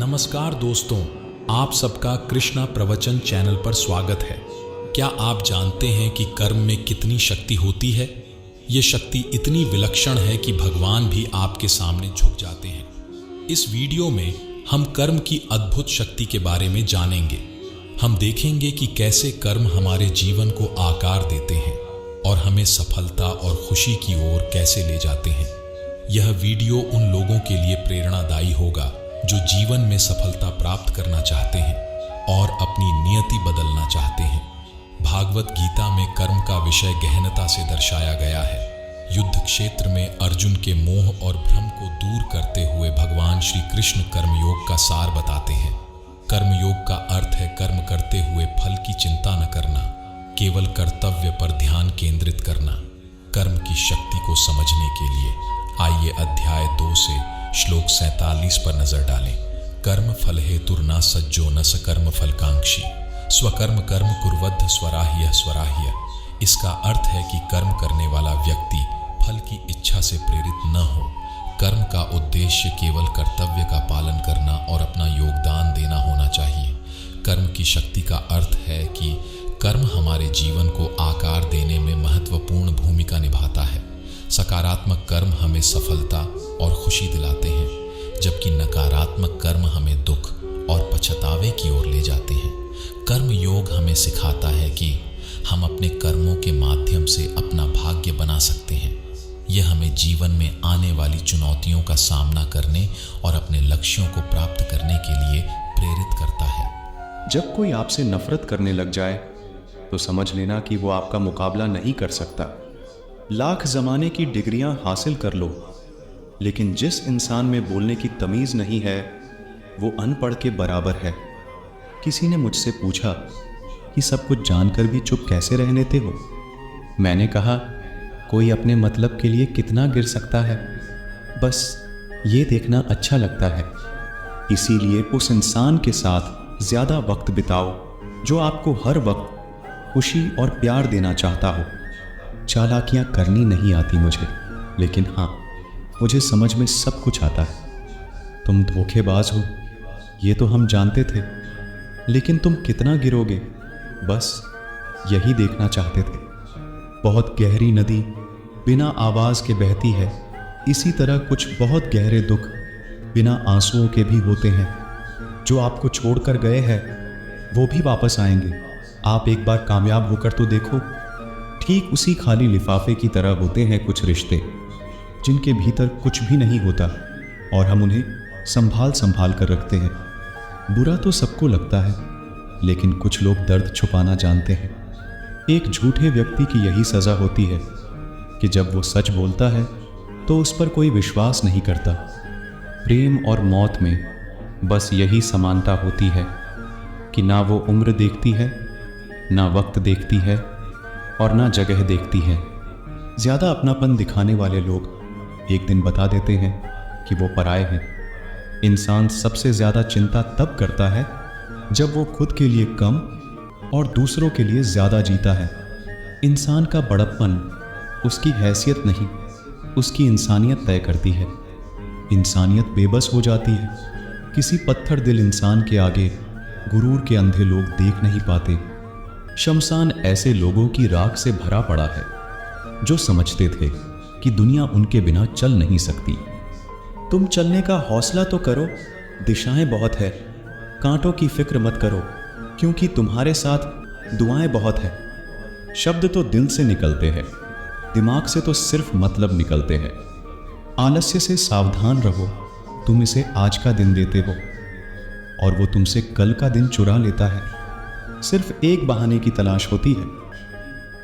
नमस्कार दोस्तों, आप सबका कृष्णा प्रवचन चैनल पर स्वागत है। क्या आप जानते हैं कि कर्म में कितनी शक्ति होती है? ये शक्ति इतनी विलक्षण है कि भगवान भी आपके सामने झुक जाते हैं। इस वीडियो में हम कर्म की अद्भुत शक्ति के बारे में जानेंगे। हम देखेंगे कि कैसे कर्म हमारे जीवन को आकार देते हैं और हमें सफलता और खुशी की ओर कैसे ले जाते हैं। यह वीडियो उन लोगों के लिए प्रेरणादायी होगा जो जीवन में सफलता प्राप्त करना चाहते हैं और अपनी नियति बदलना चाहते हैं। भागवत गीता में कर्म का विषय गहनता से दर्शाया गया है। युद्ध क्षेत्र में अर्जुन के मोह और भ्रम को दूर करते हुए भगवान श्री कृष्ण कर्मयोग का सार बताते हैं। कर्मयोग का अर्थ है कर्म करते हुए फल की चिंता न करना, केवल कर्तव्य पर ध्यान केंद्रित करना। कर्म की शक्ति को समझने के लिए आइए अध्याय 2 से श्लोक 47 पर नजर डालें। कर्म फल हेतुर्ना सज्जो न सकर्म फलकांक्षी, स्वकर्म कर्म कुर्वद्ध स्वराह्य स्वराह्य। इसका अर्थ है कि कर्म करने वाला व्यक्ति फल की इच्छा से प्रेरित न हो। कर्म का उद्देश्य केवल कर्तव्य का पालन करना और अपना योगदान देना होना चाहिए। कर्म की शक्ति का अर्थ है कि कर्म हमारे जीवन को आकार देने में महत्वपूर्ण भूमिका निभाता है। सकारात्मक कर्म हमें सफलता और खुशी दिलाते हैं, जबकि नकारात्मक कर्म हमें दुख और पछतावे की ओर ले जाते हैं। कर्म योग हमें सिखाता है कि हम अपने कर्मों के माध्यम से अपना भाग्य बना सकते हैं। यह हमें जीवन में आने वाली चुनौतियों का सामना करने और अपने लक्ष्यों को प्राप्त करने के लिए प्रेरित करता है। जब कोई आपसे नफरत करने लग जाए तो समझ लेना कि वो आपका मुकाबला नहीं कर सकता। लाख ज़माने की डिग्रियां हासिल कर लो, लेकिन जिस इंसान में बोलने की तमीज़ नहीं है वो अनपढ़ के बराबर है। किसी ने मुझसे पूछा कि सब कुछ जानकर भी चुप कैसे रह लेते हो। मैंने कहा, कोई अपने मतलब के लिए कितना गिर सकता है, बस ये देखना अच्छा लगता है। इसीलिए उस इंसान के साथ ज़्यादा वक्त बिताओ जो आपको हर वक्त खुशी और प्यार देना चाहता हो। चालाकियाँ करनी नहीं आती मुझे, लेकिन हाँ, मुझे समझ में सब कुछ आता है। तुम धोखेबाज हो ये तो हम जानते थे, लेकिन तुम कितना गिरोगे बस यही देखना चाहते थे। बहुत गहरी नदी बिना आवाज़ के बहती है, इसी तरह कुछ बहुत गहरे दुख बिना आंसुओं के भी होते हैं। जो आपको छोड़कर गए हैं वो भी वापस आएंगे। आप एक बार कामयाब होकर तो देखो। ठीक उसी खाली लिफाफे की तरह होते हैं कुछ रिश्ते जिनके भीतर कुछ भी नहीं होता और हम उन्हें संभाल संभाल कर रखते हैं। बुरा तो सबको लगता है, लेकिन कुछ लोग दर्द छुपाना जानते हैं। एक झूठे व्यक्ति की यही सज़ा होती है कि जब वो सच बोलता है तो उस पर कोई विश्वास नहीं करता। प्रेम और मौत में बस यही समानता होती है कि ना वो उम्र देखती है, ना वक्त देखती है और ना जगह देखती है। ज़्यादा अपनापन दिखाने वाले लोग एक दिन बता देते हैं कि वो पराये हैं। इंसान सबसे ज़्यादा चिंता तब करता है जब वो खुद के लिए कम और दूसरों के लिए ज़्यादा जीता है। इंसान का बड़प्पन उसकी हैसियत नहीं, उसकी इंसानियत तय करती है। इंसानियत बेबस हो जाती है। किसी पत्थर दिल इंसान के आगे गुरूर के अंधे लोग देख नहीं पाते। शमशान ऐसे लोगों की राख से भरा पड़ा है जो समझते थे कि दुनिया उनके बिना चल नहीं सकती। तुम चलने का हौसला तो करो, दिशाएं बहुत है। कांटों की फिक्र मत करो, क्योंकि तुम्हारे साथ दुआएं बहुत है। शब्द तो दिल से निकलते हैं, दिमाग से तो सिर्फ मतलब निकलते हैं। आलस्य से सावधान रहो, तुम इसे आज का दिन देते हो और वो तुमसे कल का दिन चुरा लेता है। सिर्फ एक बहाने की तलाश होती है,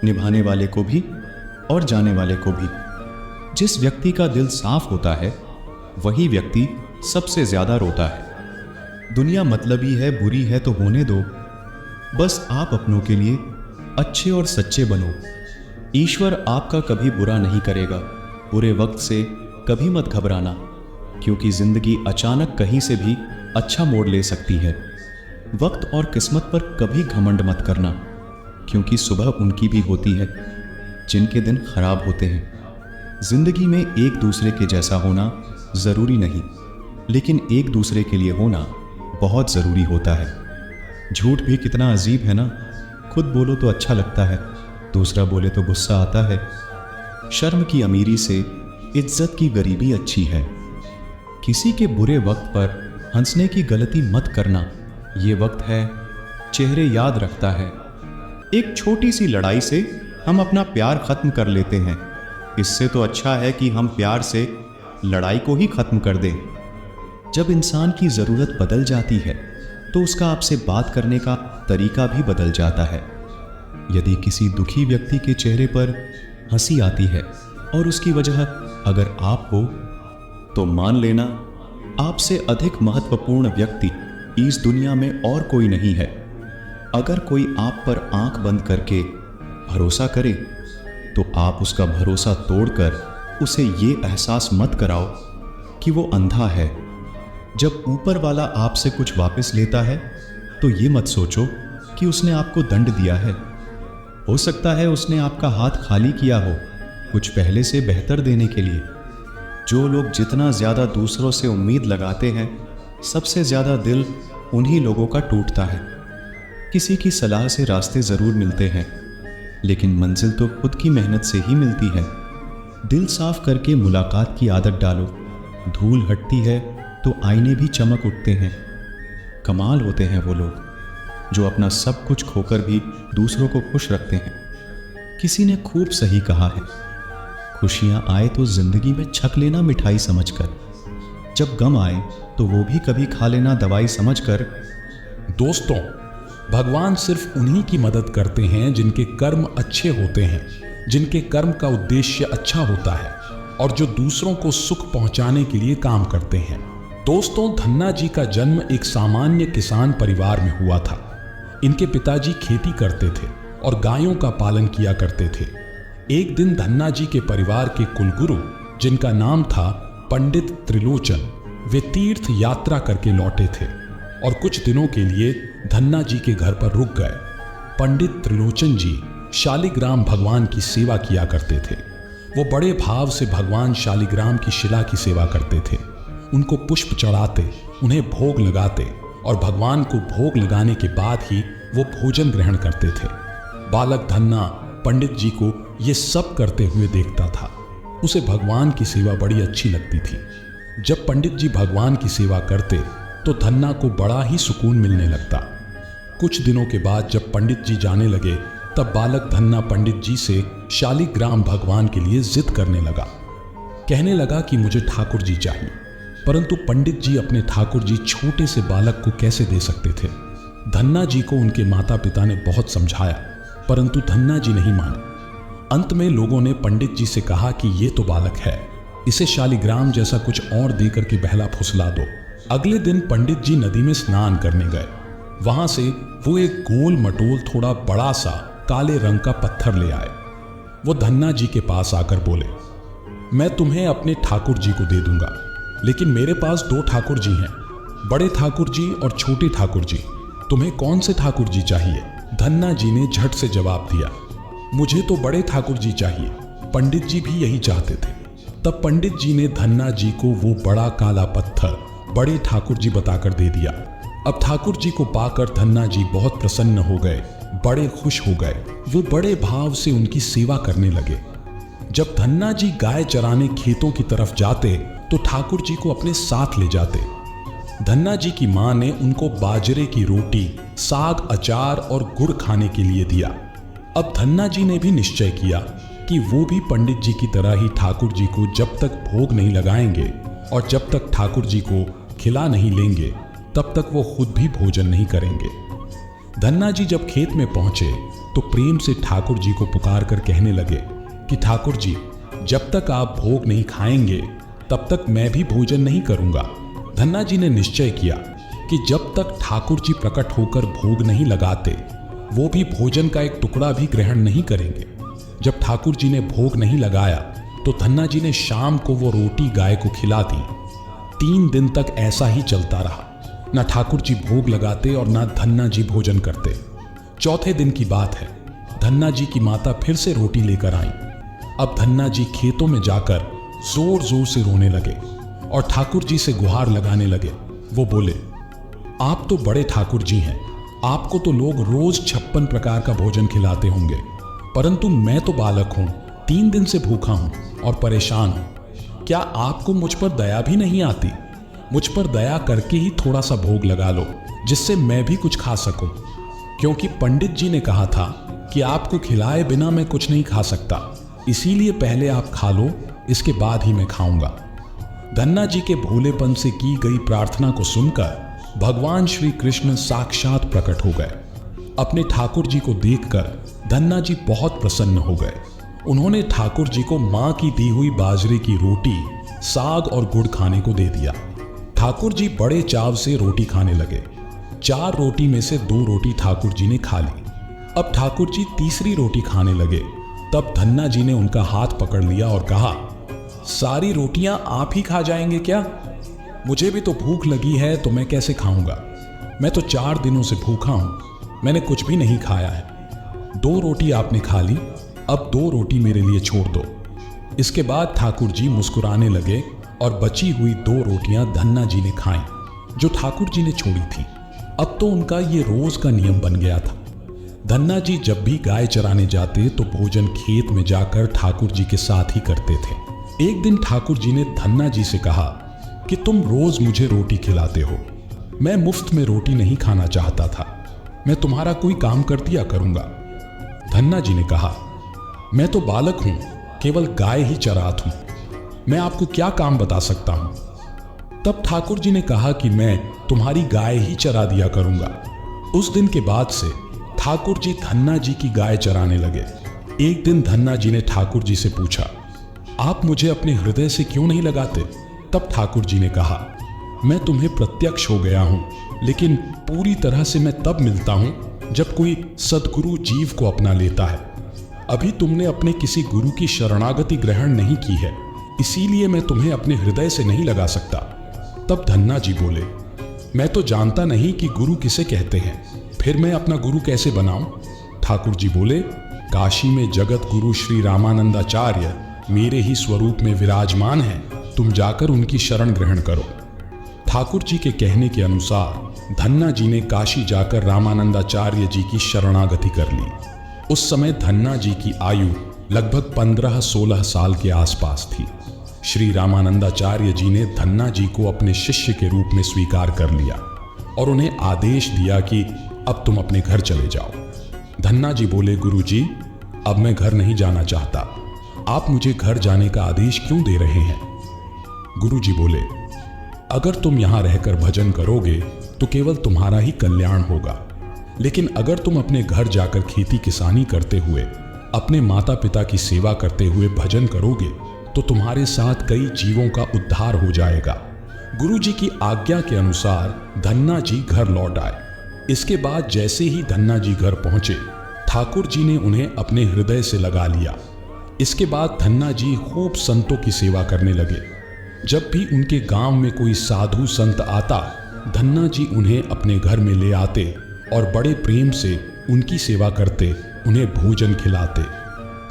निभाने वाले को भी और जाने वाले को भी। जिस व्यक्ति का दिल साफ होता है वही व्यक्ति सबसे ज्यादा रोता है। दुनिया मतलबी है, बुरी है तो होने दो। बस आप अपनों के लिए अच्छे और सच्चे बनो। ईश्वर आपका कभी बुरा नहीं करेगा। बुरे वक्त से कभी मत घबराना, क्योंकि जिंदगी अचानक कहीं से भी अच्छा मोड़ ले सकती है। वक्त और किस्मत पर कभी घमंड मत करना, क्योंकि सुबह उनकी भी होती है जिनके दिन खराब होते हैं। जिंदगी में एक दूसरे के जैसा होना जरूरी नहीं, लेकिन एक दूसरे के लिए होना बहुत ज़रूरी होता है। झूठ भी कितना अजीब है ना, खुद बोलो तो अच्छा लगता है, दूसरा बोले तो गुस्सा आता है। शर्म की अमीरी से इज्जत की गरीबी अच्छी है। किसी के बुरे वक्त पर हंसने की गलती मत करना, ये वक्त है चेहरे याद रखता है। एक छोटी सी लड़ाई से हम अपना प्यार खत्म कर लेते हैं, इससे तो अच्छा है कि हम प्यार से लड़ाई को ही खत्म कर दें। जब इंसान की ज़रूरत बदल जाती है तो उसका आपसे बात करने का तरीका भी बदल जाता है। यदि किसी दुखी व्यक्ति के चेहरे पर हंसी आती है और उसकी वजह अगर आप हो, तो मान लेना आपसे अधिक महत्वपूर्ण व्यक्ति इस दुनिया में और कोई नहीं है। अगर कोई आप पर आंख बंद करके भरोसा करे तो आप उसका भरोसा तोड़कर उसे ये एहसास मत कराओ कि वो अंधा है। जब ऊपर वाला आपसे कुछ वापस लेता है तो ये मत सोचो कि उसने आपको दंड दिया है। हो सकता है उसने आपका हाथ खाली किया हो कुछ पहले से बेहतर देने के लिए। जो लोग जितना ज़्यादा दूसरों से उम्मीद लगाते हैं, सबसे ज़्यादा दिल उन्हीं लोगों का टूटता है। किसी की सलाह से रास्ते ज़रूर मिलते हैं, लेकिन मंजिल तो खुद की मेहनत से ही मिलती है। दिल साफ करके मुलाकात की आदत डालो, धूल हटती है तो आईने भी चमक उठते हैं। कमाल होते हैं वो लोग जो अपना सब कुछ खोकर भी दूसरों को खुश रखते हैं। किसी ने खूब सही कहा है, खुशियां आए तो जिंदगी में छक लेना मिठाई समझकर, जब गम आए तो वो भी कभी खा लेना दवाई समझकर। दोस्तों, भगवान सिर्फ उन्हीं की मदद करते हैं जिनके कर्म अच्छे होते हैं, जिनके कर्म का उद्देश्य अच्छा होता है और जो दूसरों को सुख पहुंचाने के लिए काम करते हैं। दोस्तों, धन्ना जी का जन्म एक सामान्य किसान परिवार में हुआ था। इनके पिताजी खेती करते थे और गायों का पालन किया करते थे। एक दिन धन्ना जी के परिवार के कुलगुरु, जिनका नाम था पंडित त्रिलोचन, वे तीर्थ यात्रा करके लौटे थे और कुछ दिनों के लिए धन्ना जी के घर पर रुक गए। पंडित त्रिलोचन जी शालिग्राम भगवान की सेवा किया करते थे। वो बड़े भाव से भगवान शालिग्राम की शिला की सेवा करते थे। उनको पुष्प चढ़ाते, उन्हें भोग लगाते और भगवान को भोग लगाने के बाद ही वो भोजन ग्रहण करते थे। बालक धन्ना पंडित जी को ये सब करते हुए देखता था। उसे भगवान की सेवा बड़ी अच्छी लगती थी। जब पंडित जी भगवान की सेवा करते तो धन्ना को बड़ा ही सुकून मिलने लगता। कुछ दिनों के बाद जब पंडित जी जाने लगे, तब बालक धन्ना पंडित जी से शालिग्राम भगवान के लिए जिद करने लगा। कहने लगा कि मुझे ठाकुर जी चाहिए, परंतु पंडित जी अपने ठाकुर जी छोटे से बालक को कैसे दे सकते थे। धन्ना जी को उनके माता पिता ने बहुत समझाया, परंतु धन्ना जी नहीं माने। अंत में लोगों ने पंडित जी से कहा कि ये तो बालक है, इसे शालिग्राम जैसा कुछ और देकर के बहला फुसला दो। अगले दिन पंडित जी नदी में स्नान करने गए। वहां से वो एक गोल मटोल थोड़ा बड़ा सा काले रंग का पत्थर ले आए। वो धन्ना जी के पास आकर बोले, मैं तुम्हें अपने ठाकुर जी को दे दूंगा, लेकिन मेरे पास दो ठाकुर जी हैं, बड़े ठाकुर जी और छोटे ठाकुर जी। तुम्हें कौन से ठाकुर जी चाहिए? धन्ना जी ने झट से जवाब दिया, मुझे तो बड़े ठाकुर जी चाहिए। पंडित जी भी यही चाहते थे। तब पंडित जी ने धन्ना जी को वो बड़ा काला पत्थर बड़े ठाकुर जी बताकर दे दिया। अब ठाकुर जी को पाकर धन्ना जी बहुत प्रसन्न हो गए, बड़े खुश हो गए। वो बड़े भाव से उनकी सेवा करने लगे। जब धन्ना जी गाय चराने खेतों की तरफ जाते तो ठाकुर जी को अपने साथ ले जाते। धन्ना जी की मां ने उनको बाजरे की रोटी, साग, अचार और गुड़ खाने के लिए दिया। अब धन्ना जी ने भी निश्चय किया कि वो भी पंडित जी की तरह ही ठाकुर जी को जब तक भोग नहीं लगाएंगे और जब तक ठाकुर जी को खिला नहीं लेंगे, तब तक वो खुद भी भोजन नहीं करेंगे। धन्ना जी जब खेत में पहुंचे तो प्रेम से ठाकुर जी को पुकार कर कहने लगे कि ठाकुर जी, जब तक आप भोग नहीं खाएंगे तब तक मैं भी भोजन नहीं करूंगा। धन्ना जी ने निश्चय किया कि जब तक ठाकुर जी प्रकट होकर भोग नहीं लगाते, वो भी भोजन का एक टुकड़ा भी ग्रहण नहीं करेंगे। जब ठाकुर जी ने भोग नहीं लगाया तो धन्ना जी ने शाम को वो रोटी गाय को खिला दी। 3 दिन तक ऐसा ही चलता रहा। न ठाकुर जी भोग लगाते और न धन्ना जी भोजन करते। चौथे दिन की बात है, धन्ना जी की माता फिर से रोटी लेकर आई। अब धन्ना जी खेतों में जाकर जोर जोर से रोने लगे और ठाकुर जी से गुहार लगाने लगे। वो बोले, आप तो बड़े ठाकुर जी हैं, आपको तो लोग रोज 56 प्रकार का भोजन खिलाते होंगे, परंतु मैं तो बालक हूं, 3 दिन से भूखा हूं और परेशान हूं। क्या आपको मुझ पर दया भी नहीं आती? मुझ पर दया करके ही थोड़ा सा भोग लगा लो, जिससे मैं भी कुछ खा सकूं, क्योंकि पंडित जी ने कहा था कि आपको खिलाए बिना मैं कुछ नहीं खा सकता, इसीलिए पहले आप खा लो, इसके बाद ही मैं खाऊंगा। धन्ना जी के भोलेपन से की गई प्रार्थना को सुनकर भगवान श्री कृष्ण साक्षात प्रकट हो गए। अपने ठाकुर जी को देखकर धन्ना जी बहुत प्रसन्न हो गए। उन्होंने ठाकुर जी को मां की दी हुई बाजरे की रोटी, साग और गुड़ खाने को दे दिया। ठाकुर जी बड़े चाव से रोटी खाने लगे। 4 रोटी में से 2 रोटी ठाकुर जी ने खा ली। अब ठाकुर जी तीसरी रोटी खाने लगे। तब धन्ना जी ने उनका हाथ पकड़ लिया और कहा, सारी रोटियां आप ही खा जाएंगे क्या? मुझे भी तो भूख लगी है, तो मैं कैसे खाऊंगा? मैं तो 4 दिनों से भूखा हूं, मैंने कुछ भी नहीं खाया है। 2 रोटी आपने खा ली, अब 2 रोटी मेरे लिए छोड़ दो। इसके बाद ठाकुर जी मुस्कुराने लगे और बची हुई 2 रोटियां धन्ना जी ने खाई, जो ठाकुर जी ने छोड़ी थी। अब तो उनका ये रोज का नियम बन गया था। धन्ना जी जब भी गाय चराने जाते तो भोजन खेत में जाकर ठाकुर जी के साथ ही करते थे। एक दिन ठाकुर जी ने धन्ना जी से कहा कि तुम रोज मुझे रोटी खिलाते हो, मैं मुफ्त में रोटी नहीं खाना चाहता था, मैं तुम्हारा कोई काम कर दिया करूंगा। धन्ना जी ने कहा, मैं तो बालक हूं, केवल गाय ही चरात हूं, मैं आपको क्या काम बता सकता हूं? तब ठाकुर जी ने कहा कि मैं तुम्हारी गाय ही चरा दिया करूंगा। उस दिन के बाद से ठाकुर जी धन्ना जी की गाय चराने लगे। एक दिन धन्ना जी ने ठाकुर जी से पूछा, आप मुझे अपने हृदय से क्यों नहीं लगाते? तब ठाकुर जी ने कहा, मैं तुम्हें प्रत्यक्ष हो गया हूं, लेकिन पूरी तरह से मैं तब मिलता हूं जब कोई सद्गुरु जीव को अपना लेता है। अभी तुमने अपने किसी गुरु की शरणागति ग्रहण नहीं की है, इसीलिए मैं तुम्हें अपने हृदय से नहीं लगा सकता। तब धन्ना जी बोले, मैं तो जानता नहीं कि गुरु किसे कहते हैं, फिर मैं अपना गुरु कैसे बनाऊं? ठाकुर जी बोले, काशी में जगत गुरु श्री रामानंदाचार्य मेरे ही स्वरूप में विराजमान हैं, तुम जाकर उनकी शरण ग्रहण करो। ठाकुर जी के कहने के अनुसार धन्ना जी ने काशी जाकर रामानंदाचार्य जी की शरणागति कर ली। उस समय धन्ना जी की आयु लगभग 15-16 साल के आसपास थी। श्री रामानंदाचार्य जी ने धन्ना जी को अपने शिष्य के रूप में स्वीकार कर लिया और उन्हें आदेश दिया कि अब तुम अपने घर चले जाओ। धन्ना जी बोले, गुरु जी, अब मैं घर नहीं जाना चाहता, आप मुझे घर जाने का आदेश क्यों दे रहे हैं? गुरु जी बोले, अगर तुम यहां रहकर भजन करोगे तो केवल तुम्हारा ही कल्याण होगा, लेकिन अगर तुम अपने घर जाकर खेती किसानी करते हुए, अपने माता पिता की सेवा करते हुए भजन करोगे तो तुम्हारे साथ कई जीवों का उद्धार हो जाएगा। गुरु जी की आज्ञा के अनुसार धन्ना जी घर लौट आए। इसके बाद जैसे ही धन्ना जी घर पहुंचे, ठाकुर जी ने उन्हें अपने हृदय से लगा लिया। इसके बाद धन्ना जी खूब संतों की सेवा करने लगे। जब भी उनके गांव में कोई साधु संत आता, धन्ना जी उन्हें अपने घर में ले आते और बड़े प्रेम से उनकी सेवा करते, उन्हें भोजन खिलाते।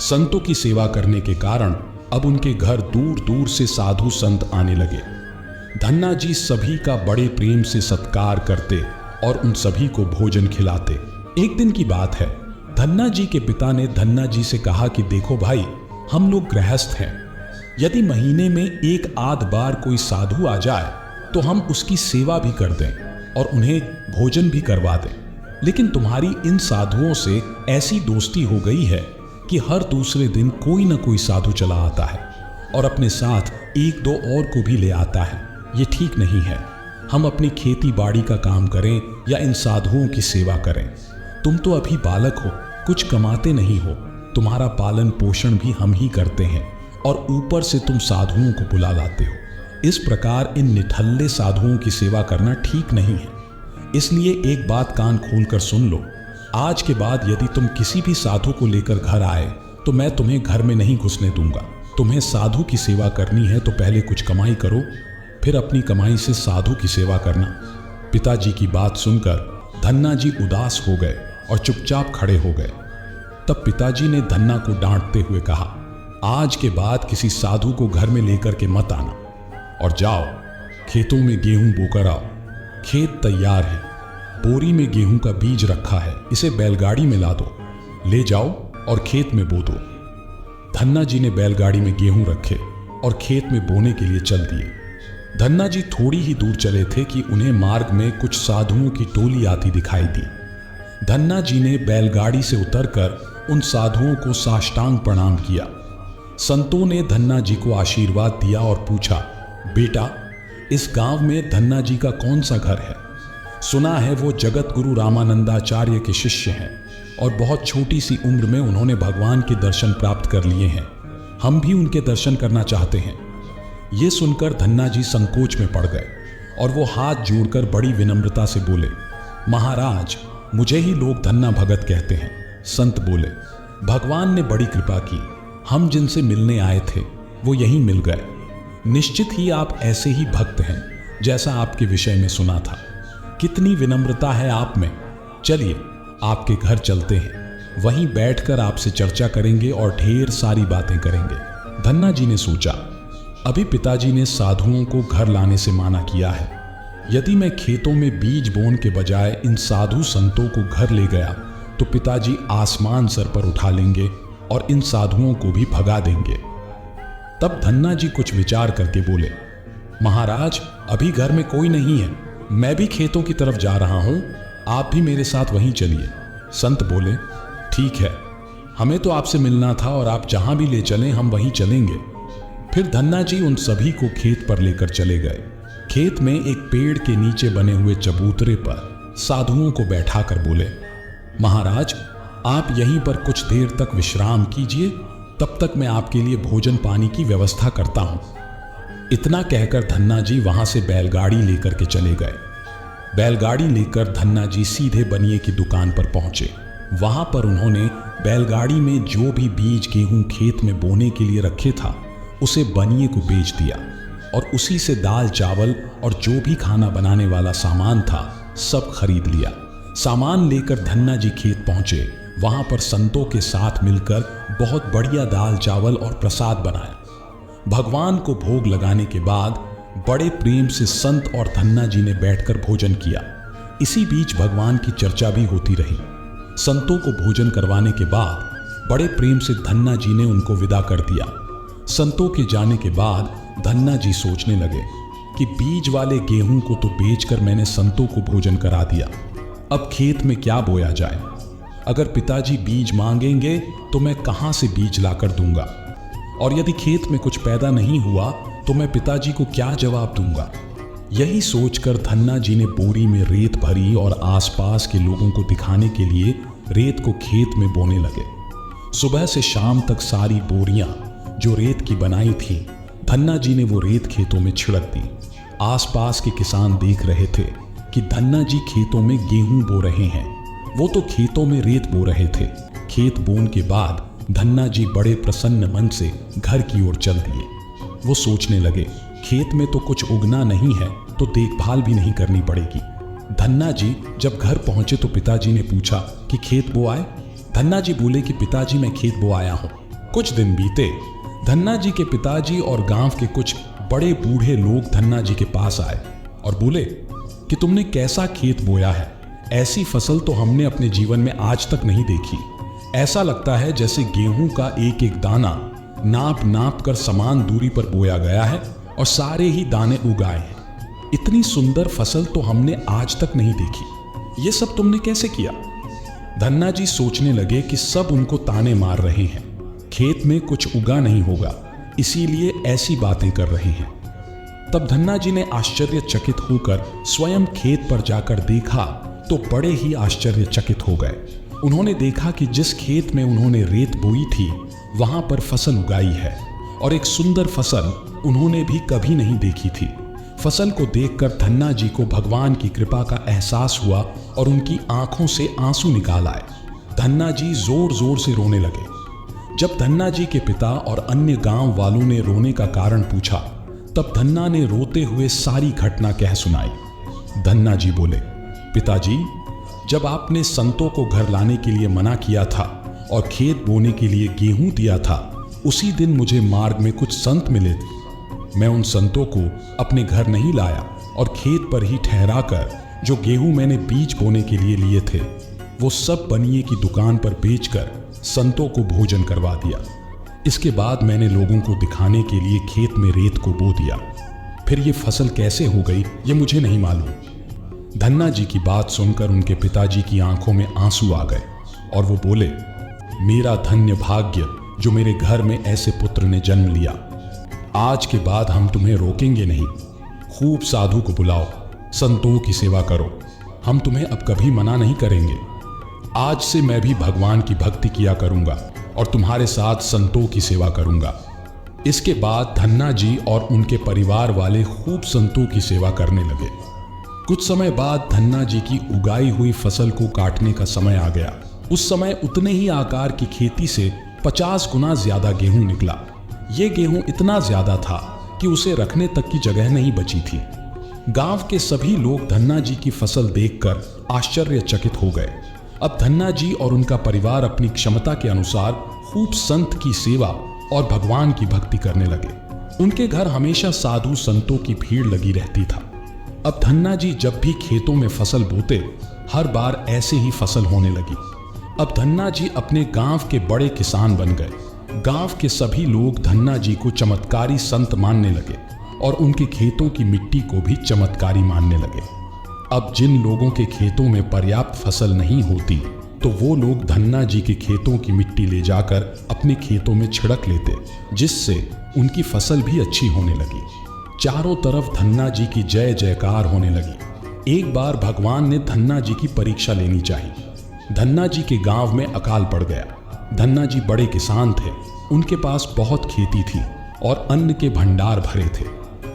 संतों की सेवा करने के कारण अब उनके घर दूर दूर से साधु संत आने लगे। धन्ना जी सभी का बड़े प्रेम से सत्कार करते और उन सभी को भोजन खिलाते। एक दिन की बात है, धन्ना जी के पिता ने धन्ना जी से कहा कि देखो भाई, हम लोग गृहस्थ हैं, यदि महीने में 1-8 बार कोई साधु आ जाए तो हम उसकी सेवा भी कर दें और उन्हें भोजन भी करवा दें, लेकिन तुम्हारी इन साधुओं से ऐसी दोस्ती हो गई है कि हर दूसरे दिन कोई न कोई साधु चला आता है और अपने साथ 1-2 और को भी ले आता है। ये ठीक नहीं है, हम अपनी खेती बाड़ी का काम करें या इन साधुओं की सेवा करें। तुम तो अभी बालक हो, कुछ कमाते नहीं हो, तुम्हारा पालन पोषण भी हम ही करते हैं और ऊपर से तुम साधुओं को बुला लाते हो। इस प्रकार इन निठल्ले साधुओं की सेवा करना ठीक नहीं है। इसलिए एक बात कान खोलकर सुन लो, आज के बाद यदि तुम किसी भी साधु को लेकर घर आए तो मैं तुम्हें घर में नहीं घुसने दूंगा। तुम्हें साधु की सेवा करनी है तो पहले कुछ कमाई करो, फिर अपनी कमाई से साधु की सेवा करना। पिताजी की बात सुनकर धन्ना जी उदास हो गए और चुपचाप खड़े हो गए। तब पिताजी ने धन्ना को डांटते हुए कहा, आज के बाद किसी साधु को घर में लेकर के मत आना और जाओ खेतों में गेहूं बोकर आओ, खेत तैयार है, बोरी में गेहूं का बीज रखा है, इसे बैलगाड़ी में ला दो, ले जाओ और खेत में बो दो। धन्ना जी ने बैलगाड़ी में गेहूं रखे और खेत में बोने के लिए चल दिए। धन्ना जी थोड़ी ही दूर चले थे कि उन्हें मार्ग में कुछ साधुओं की टोली आती दिखाई दी। धन्ना जी ने बैलगाड़ी से उतरकर उन साधुओं को साष्टांग प्रणाम किया। संतों ने धन्ना जी को आशीर्वाद दिया और पूछा, बेटा, इस गांव में धन्ना जी का कौन सा घर है? सुना है वो जगत गुरु रामानंदाचार्य के शिष्य हैं और बहुत छोटी सी उम्र में उन्होंने भगवान के दर्शन प्राप्त कर लिए हैं। हम भी उनके दर्शन करना चाहते हैं। ये सुनकर धन्ना जी संकोच में पड़ गए और वो हाथ जोड़कर बड़ी विनम्रता से बोले, महाराज, मुझे ही लोग धन्ना भगत कहते हैं। संत बोले, भगवान ने बड़ी कृपा की, हम जिनसे मिलने आए थे वो यहीं मिल गए। निश्चित ही आप ऐसे ही भक्त हैं जैसा आपके विषय में सुना था। कितनी विनम्रता है आप में। चलिए आपके घर चलते हैं, वहीं बैठकर आपसे चर्चा करेंगे और ढेर सारी बातें करेंगे। धन्ना जी ने सोचा, अभी पिताजी ने साधुओं को घर लाने से माना किया है। यदि मैं खेतों में बीज बोने के बजाय इन साधु संतों को घर ले गया तो पिताजी आसमान सर पर उठा लेंगे और इन साधुओं को भी भगा देंगे। तब धन्ना जी कुछ विचार करके बोले, महाराज, अभी घर में कोई नहीं है, मैं भी खेतों की तरफ जा रहा हूं, आप भी मेरे साथ वहीं चलिए। संत बोले, ठीक है, हमें तो आपसे मिलना था और आप जहां भी ले चलें हम वहीं चलेंगे। फिर धन्ना जी उन सभी को खेत पर लेकर चले गए। खेत में एक पेड़ के नीचे बने हुए चबूतरे पर साधुओं को बैठाकर बोले, महाराज, आप यहीं पर कुछ देर तक विश्राम कीजिए, तब तक मैं आपके लिए भोजन पानी की व्यवस्था करता हूं। इतना कहकर धन्ना जी वहां से बैलगाड़ी लेकर के चले गए। बैलगाड़ी लेकर धन्ना जी सीधे बनिए की दुकान पर पहुंचे। वहां पर उन्होंने बैलगाड़ी में जो भी बीज गेहूं खेत में बोने के लिए रखे था उसे बनिए को बेच दिया और उसी से दाल चावल और जो भी खाना बनाने वाला सामान था सब खरीद लिया। सामान लेकर धन्ना जी खेत पहुंचे। वहां पर संतों के साथ मिलकर बहुत बढ़िया दाल चावल और प्रसाद बनाया। भगवान को भोग लगाने के बाद बड़े प्रेम से संत और धन्ना जी ने बैठकर भोजन किया। इसी बीच भगवान की चर्चा भी होती रही। संतों को भोजन करवाने के बाद बड़े प्रेम से धन्ना जी ने उनको विदा कर दिया। संतों के जाने के बाद धन्ना जी सोचने लगे कि बीज वाले गेहूं को तो बेचकर मैंने संतों को भोजन करा दिया, अब खेत में क्या बोया जाए। अगर पिताजी बीज मांगेंगे तो मैं कहां से बीज लाकर दूंगा, और यदि खेत में कुछ पैदा नहीं हुआ तो मैं पिताजी को क्या जवाब दूंगा। यही सोचकर धन्ना जी ने बोरी में रेत भरी और आसपास के लोगों को दिखाने के लिए रेत को खेत में बोने लगे। सुबह से शाम तक सारी बोरियां जो रेत की बनाई थी, धन्ना जी ने वो रेत खेतों में छिड़क दी। आसपास के किसान देख रहे थे कि धन्ना जी खेतों में गेहूं बो रहे हैं, वो तो खेतों में रेत बो रहे थे। खेत बोने के बाद धन्ना जी बड़े प्रसन्न मन से घर की ओर चल दिए। वो सोचने लगे, खेत में तो कुछ उगना नहीं है तो देखभाल भी नहीं करनी पड़ेगी। धन्ना जी जब घर पहुंचे तो पिताजी ने पूछा कि खेत बो आए? धन्ना जी बोले कि पिताजी, मैं खेत बो आया हूं। कुछ दिन बीते। धन्ना जी के पिताजी और गांव के कुछ बड़े बूढ़े लोग धन्ना जी के पास आए और बोले कि तुमने कैसा खेत बोया है, ऐसी फसल तो हमने अपने जीवन में आज तक नहीं देखी। ऐसा लगता है जैसे गेहूं का एक एक दाना नाप नाप कर समान दूरी पर बोया गया है और सारे ही दाने उगाए हैं। इतनी सुंदर फसल तो हमने आज तक नहीं देखी। ये सब तुमने कैसे किया? धन्ना जी सोचने लगे कि सब उनको ताने मार रहे हैं, खेत में कुछ उगा नहीं होगा, इसीलिए ऐसी बातें कर रहे हैं। तब धन्ना जी ने आश्चर्यचकित होकर स्वयं खेत पर जाकर देखा तो बड़े ही आश्चर्यचकित हो गए। उन्होंने देखा कि जिस खेत में उन्होंने रेत बोई थी वहां पर फसल उगाई है और एक सुंदर फसल उन्होंने भी कभी नहीं देखी थी। फसल को देखकर धन्ना जी को भगवान की कृपा का एहसास हुआ और उनकी आंखों से आंसू निकाल आए। धन्ना जी जोर जोर से रोने लगे। जब धन्ना जी के पिता और अन्य गांव वालों ने रोने का कारण पूछा तब धन्ना ने रोते हुए सारी घटना कह सुनाई। धन्ना जी बोले, पिताजी, जब आपने संतों को घर लाने के लिए मना किया था और खेत बोने के लिए गेहूं दिया था, उसी दिन मुझे मार्ग में कुछ संत मिले थे। मैं उन संतों को अपने घर नहीं लाया और खेत पर ही ठहराकर जो गेहूं मैंने बीज बोने के लिए लिए थे वो सब बनिए की दुकान पर बेचकर संतों को भोजन करवा दिया। इसके बाद मैंने लोगों को दिखाने के लिए खेत में रेत को बो दिया। फिर ये फसल कैसे हो गई ये मुझे नहीं मालूम। धन्ना जी की बात सुनकर उनके पिताजी की आंखों में आंसू आ गए और वो बोले, मेरा धन्य भाग्य जो मेरे घर में ऐसे पुत्र ने जन्म लिया। आज के बाद हम तुम्हें रोकेंगे नहीं। खूब साधु को बुलाओ, संतों की सेवा करो। हम तुम्हें अब कभी मना नहीं करेंगे। आज से मैं भी भगवान की भक्ति किया करूंगा और तुम्हारे साथ संतों की सेवा करूंगा। इसके बाद धन्ना जी और उनके परिवार वाले खूब संतों की सेवा करने लगे। कुछ समय बाद धन्ना जी की उगाई हुई फसल को काटने का समय आ गया। उस समय उतने ही आकार की खेती से 50 गुना ज्यादा गेहूं निकला। ये गेहूं इतना ज्यादा था कि उसे रखने तक की जगह नहीं बची थी। गांव के सभी लोग धन्ना जी की फसल देखकर आश्चर्यचकित हो गए। अब धन्ना जी और उनका परिवार अपनी क्षमता के अनुसार खूब संत की सेवा और भगवान की भक्ति करने लगे। उनके घर हमेशा साधु संतों की भीड़ लगी रहती था। अब धन्ना जी जब भी खेतों में फसल बोते हर बार ऐसे ही फसल होने लगी। अब धन्ना जी अपने गांव के बड़े किसान बन गए। गांव के सभी लोग धन्ना जी को चमत्कारी संत मानने लगे और उनके खेतों की मिट्टी को भी चमत्कारी मानने लगे। अब जिन लोगों के खेतों में पर्याप्त फसल नहीं होती तो वो लोग धन्ना जी के खेतों की मिट्टी ले जाकर अपने खेतों में छिड़क लेते, जिससे उनकी फसल भी अच्छी होने लगी। चारों तरफ धन्ना जी की जय जयकार होने लगी। एक बार भगवान ने धन्ना जी की परीक्षा लेनी चाहिए। धन्ना जी के गांव में अकाल पड़ गया। धन्ना जी बड़े किसान थे, उनके पास बहुत खेती थी और अन्न के भंडार भरे थे।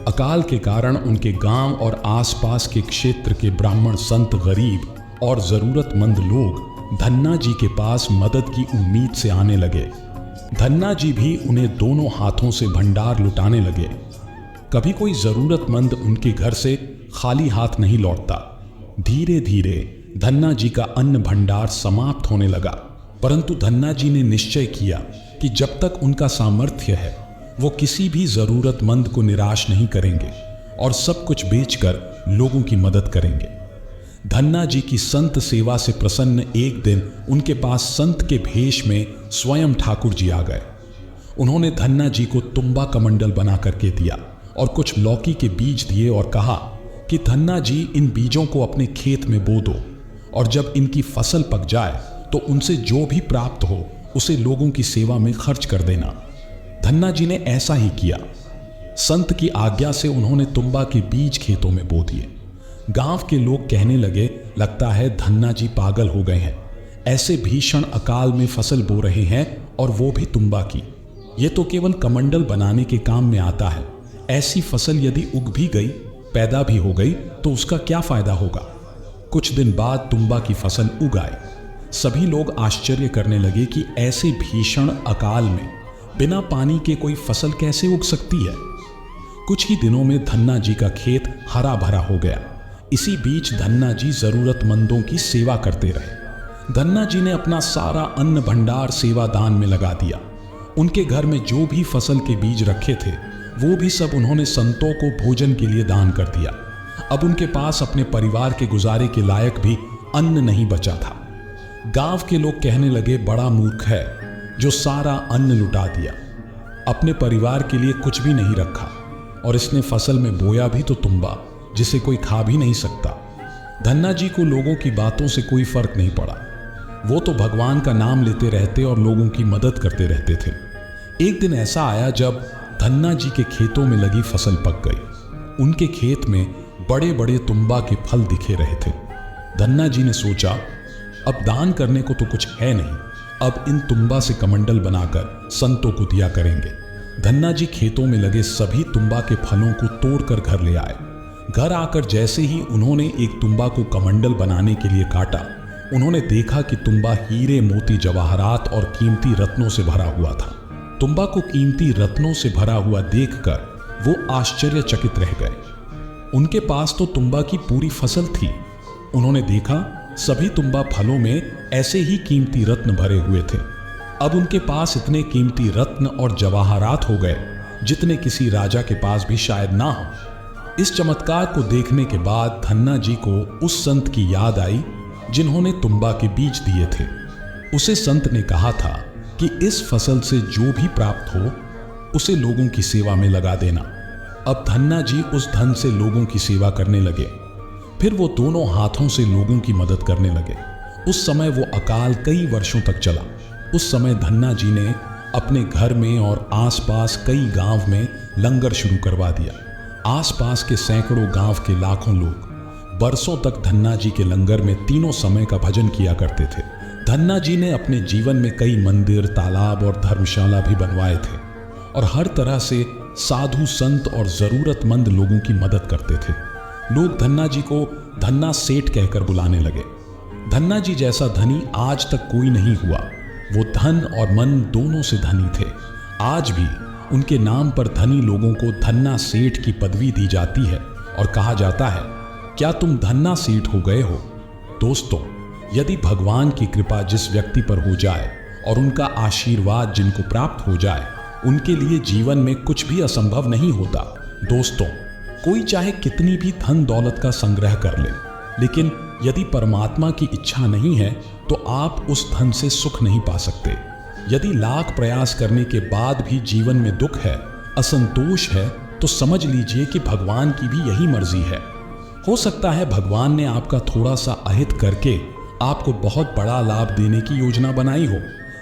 अकाल के कारण उनके गांव और आसपास के क्षेत्र के ब्राह्मण संत, गरीब और जरूरतमंद लोग धन्ना जी के पास मदद की उम्मीद से आने लगे। धन्ना जी भी उन्हें दोनों हाथों से भंडार लुटाने लगे। कभी कोई जरूरतमंद उनके घर से खाली हाथ नहीं लौटता। धीरे धीरे धन्ना जी का अन्न भंडार समाप्त होने लगा, परंतु धन्ना जी ने निश्चय किया कि जब तक उनका सामर्थ्य है वो किसी भी जरूरतमंद को निराश नहीं करेंगे और सब कुछ बेचकर लोगों की मदद करेंगे। धन्ना जी की संत सेवा से प्रसन्न एक दिन उनके पास संत के भेष में स्वयं ठाकुर जी आ गए। उन्होंने धन्ना जी को तुम्बा कमंडल बना करके दिया और कुछ लौकी के बीज दिए और कहा कि धन्ना जी इन बीजों को अपने खेत में बो दो और जब इनकी फसल पक जाए तो उनसे जो भी प्राप्त हो उसे लोगों की सेवा में खर्च कर देना। धन्ना जी ने ऐसा ही किया। संत की आज्ञा से उन्होंने तुम्बा के बीज खेतों में बो दिए। गांव के लोग कहने लगे, लगता है धन्ना जी पागल हो गए हैं। ऐसे भीषण अकाल में फसल बो रहे हैं और वो भी तुम्बा की। ये तो केवल कमंडल बनाने के काम में आता है। ऐसी फसल यदि उग भी गई, पैदा भी हो गई तो उसका क्या फायदा होगा। कुछ दिन बाद तुम्बा की फसल उग आई। सभी लोग आश्चर्य करने लगे कि ऐसे भीषण अकाल में बिना पानी के कोई फसल कैसे उग सकती है। कुछ ही दिनों में धन्ना जी का खेत हरा भरा हो गया। इसी बीच धन्ना जी जरूरतमंदों की सेवा करते रहे। धन्ना जी ने अपना सारा अन्न भंडार सेवा दान में लगा दिया। उनके घर में जो भी फसल के बीज रखे थे वो भी सब उन्होंने संतों को भोजन के लिए दान कर दिया। अब उनके पास अपने परिवार के गुजारे के लायक भी अन्न नहीं बचा था। गांव के लोग कहने लगे, बड़ा मूर्ख है जो सारा अन्न लुटा दिया, अपने परिवार के लिए कुछ भी नहीं रखा और इसने फसल में बोया भी तो तुम्बा जिसे कोई खा भी नहीं सकता। धन्ना जी को लोगों की बातों से कोई फर्क नहीं पड़ा। वो तो भगवान का नाम लेते रहते और लोगों की मदद करते रहते थे। एक दिन ऐसा आया जब धन्ना जी के खेतों में लगी फसल पक गई। उनके खेत में बड़े बड़े तुम्बा के फल दिखे रहे थे। धन्ना जी ने सोचा, अब दान करने को तो कुछ है नहीं, अब इन तुम्बा से कमंडल बनाकर संतों को दिया करेंगे। धन्ना जी खेतों में लगे सभी तुम्बा के फलों को तोड़कर घर ले आए। घर आकर जैसे ही उन्होंने एक तुम्बा को कमंडल बनाने के लिए काटा, उन्होंने देखा कि तुम्बा हीरे, मोती, जवाहरात और कीमती रत्नों से भरा हुआ था। तुम्बा को कीमती रत्नों से भरा हुआ देखकर वो आश्चर्यचकित रह गए। उनके पास तो तुम्बा की पूरी फसल थी। उन्होंने देखा सभी तुम्बा फलों में ऐसे ही कीमती रत्न भरे हुए थे। अब उनके पास इतने कीमती रत्न और जवाहरात हो गए जितने किसी राजा के पास भी शायद ना हो। इस चमत्कार को देखने के बाद धन्ना जी को उस संत की याद आई जिन्होंने तुम्बा के बीज दिए थे। उसे संत ने कहा था कि इस फसल से जो भी प्राप्त हो उसे लोगों की सेवा में लगा देना। अब धन्ना जी उस धन से लोगों की सेवा करने लगे। फिर वो दोनों हाथों से लोगों की मदद करने लगे। उस समय वो अकाल कई वर्षों तक चला। उस समय धन्ना जी ने अपने घर में और आसपास कई गांव में लंगर शुरू करवा दिया। आसपास के सैकड़ों गांव के लाखों लोग बरसों तक धन्ना जी के लंगर में तीनों समय का भजन किया करते थे। धन्ना जी ने अपने जीवन में कई मंदिर, तालाब और धर्मशाला भी बनवाए थे और हर तरह से साधु संत और जरूरतमंद लोगों की मदद करते थे। लोग धन्ना जी को धन्ना सेठ कहकर बुलाने लगे। धन्ना जी जैसा धनी आज तक कोई नहीं हुआ। वो धन और मन दोनों से धनी थे। आज भी उनके नाम पर धनी लोगों को धन्ना सेठ की पदवी दी जाती है और कहा जाता है, क्या तुम धन्ना सेठ हो गए हो? दोस्तों, यदि भगवान की कृपा जिस व्यक्ति पर हो जाए और उनका आशीर्वाद जिनको प्राप्त हो जाए, उनके लिए जीवन में कुछ भी असंभव नहीं होता। दोस्तों, कोई चाहे कितनी भी धन दौलत का संग्रह कर ले, लेकिन यदि परमात्मा की इच्छा नहीं है तो आप उस धन से सुख नहीं पा सकते। यदि लाख प्रयास करने के बाद भी जीवन में दुख है, असंतोष है, तो समझ लीजिए कि भगवान की भी यही मर्जी है। हो सकता है भगवान ने आपका थोड़ा सा अहित करके आपको बहुत बड़ा लाभ देने की योजना बनाई हो,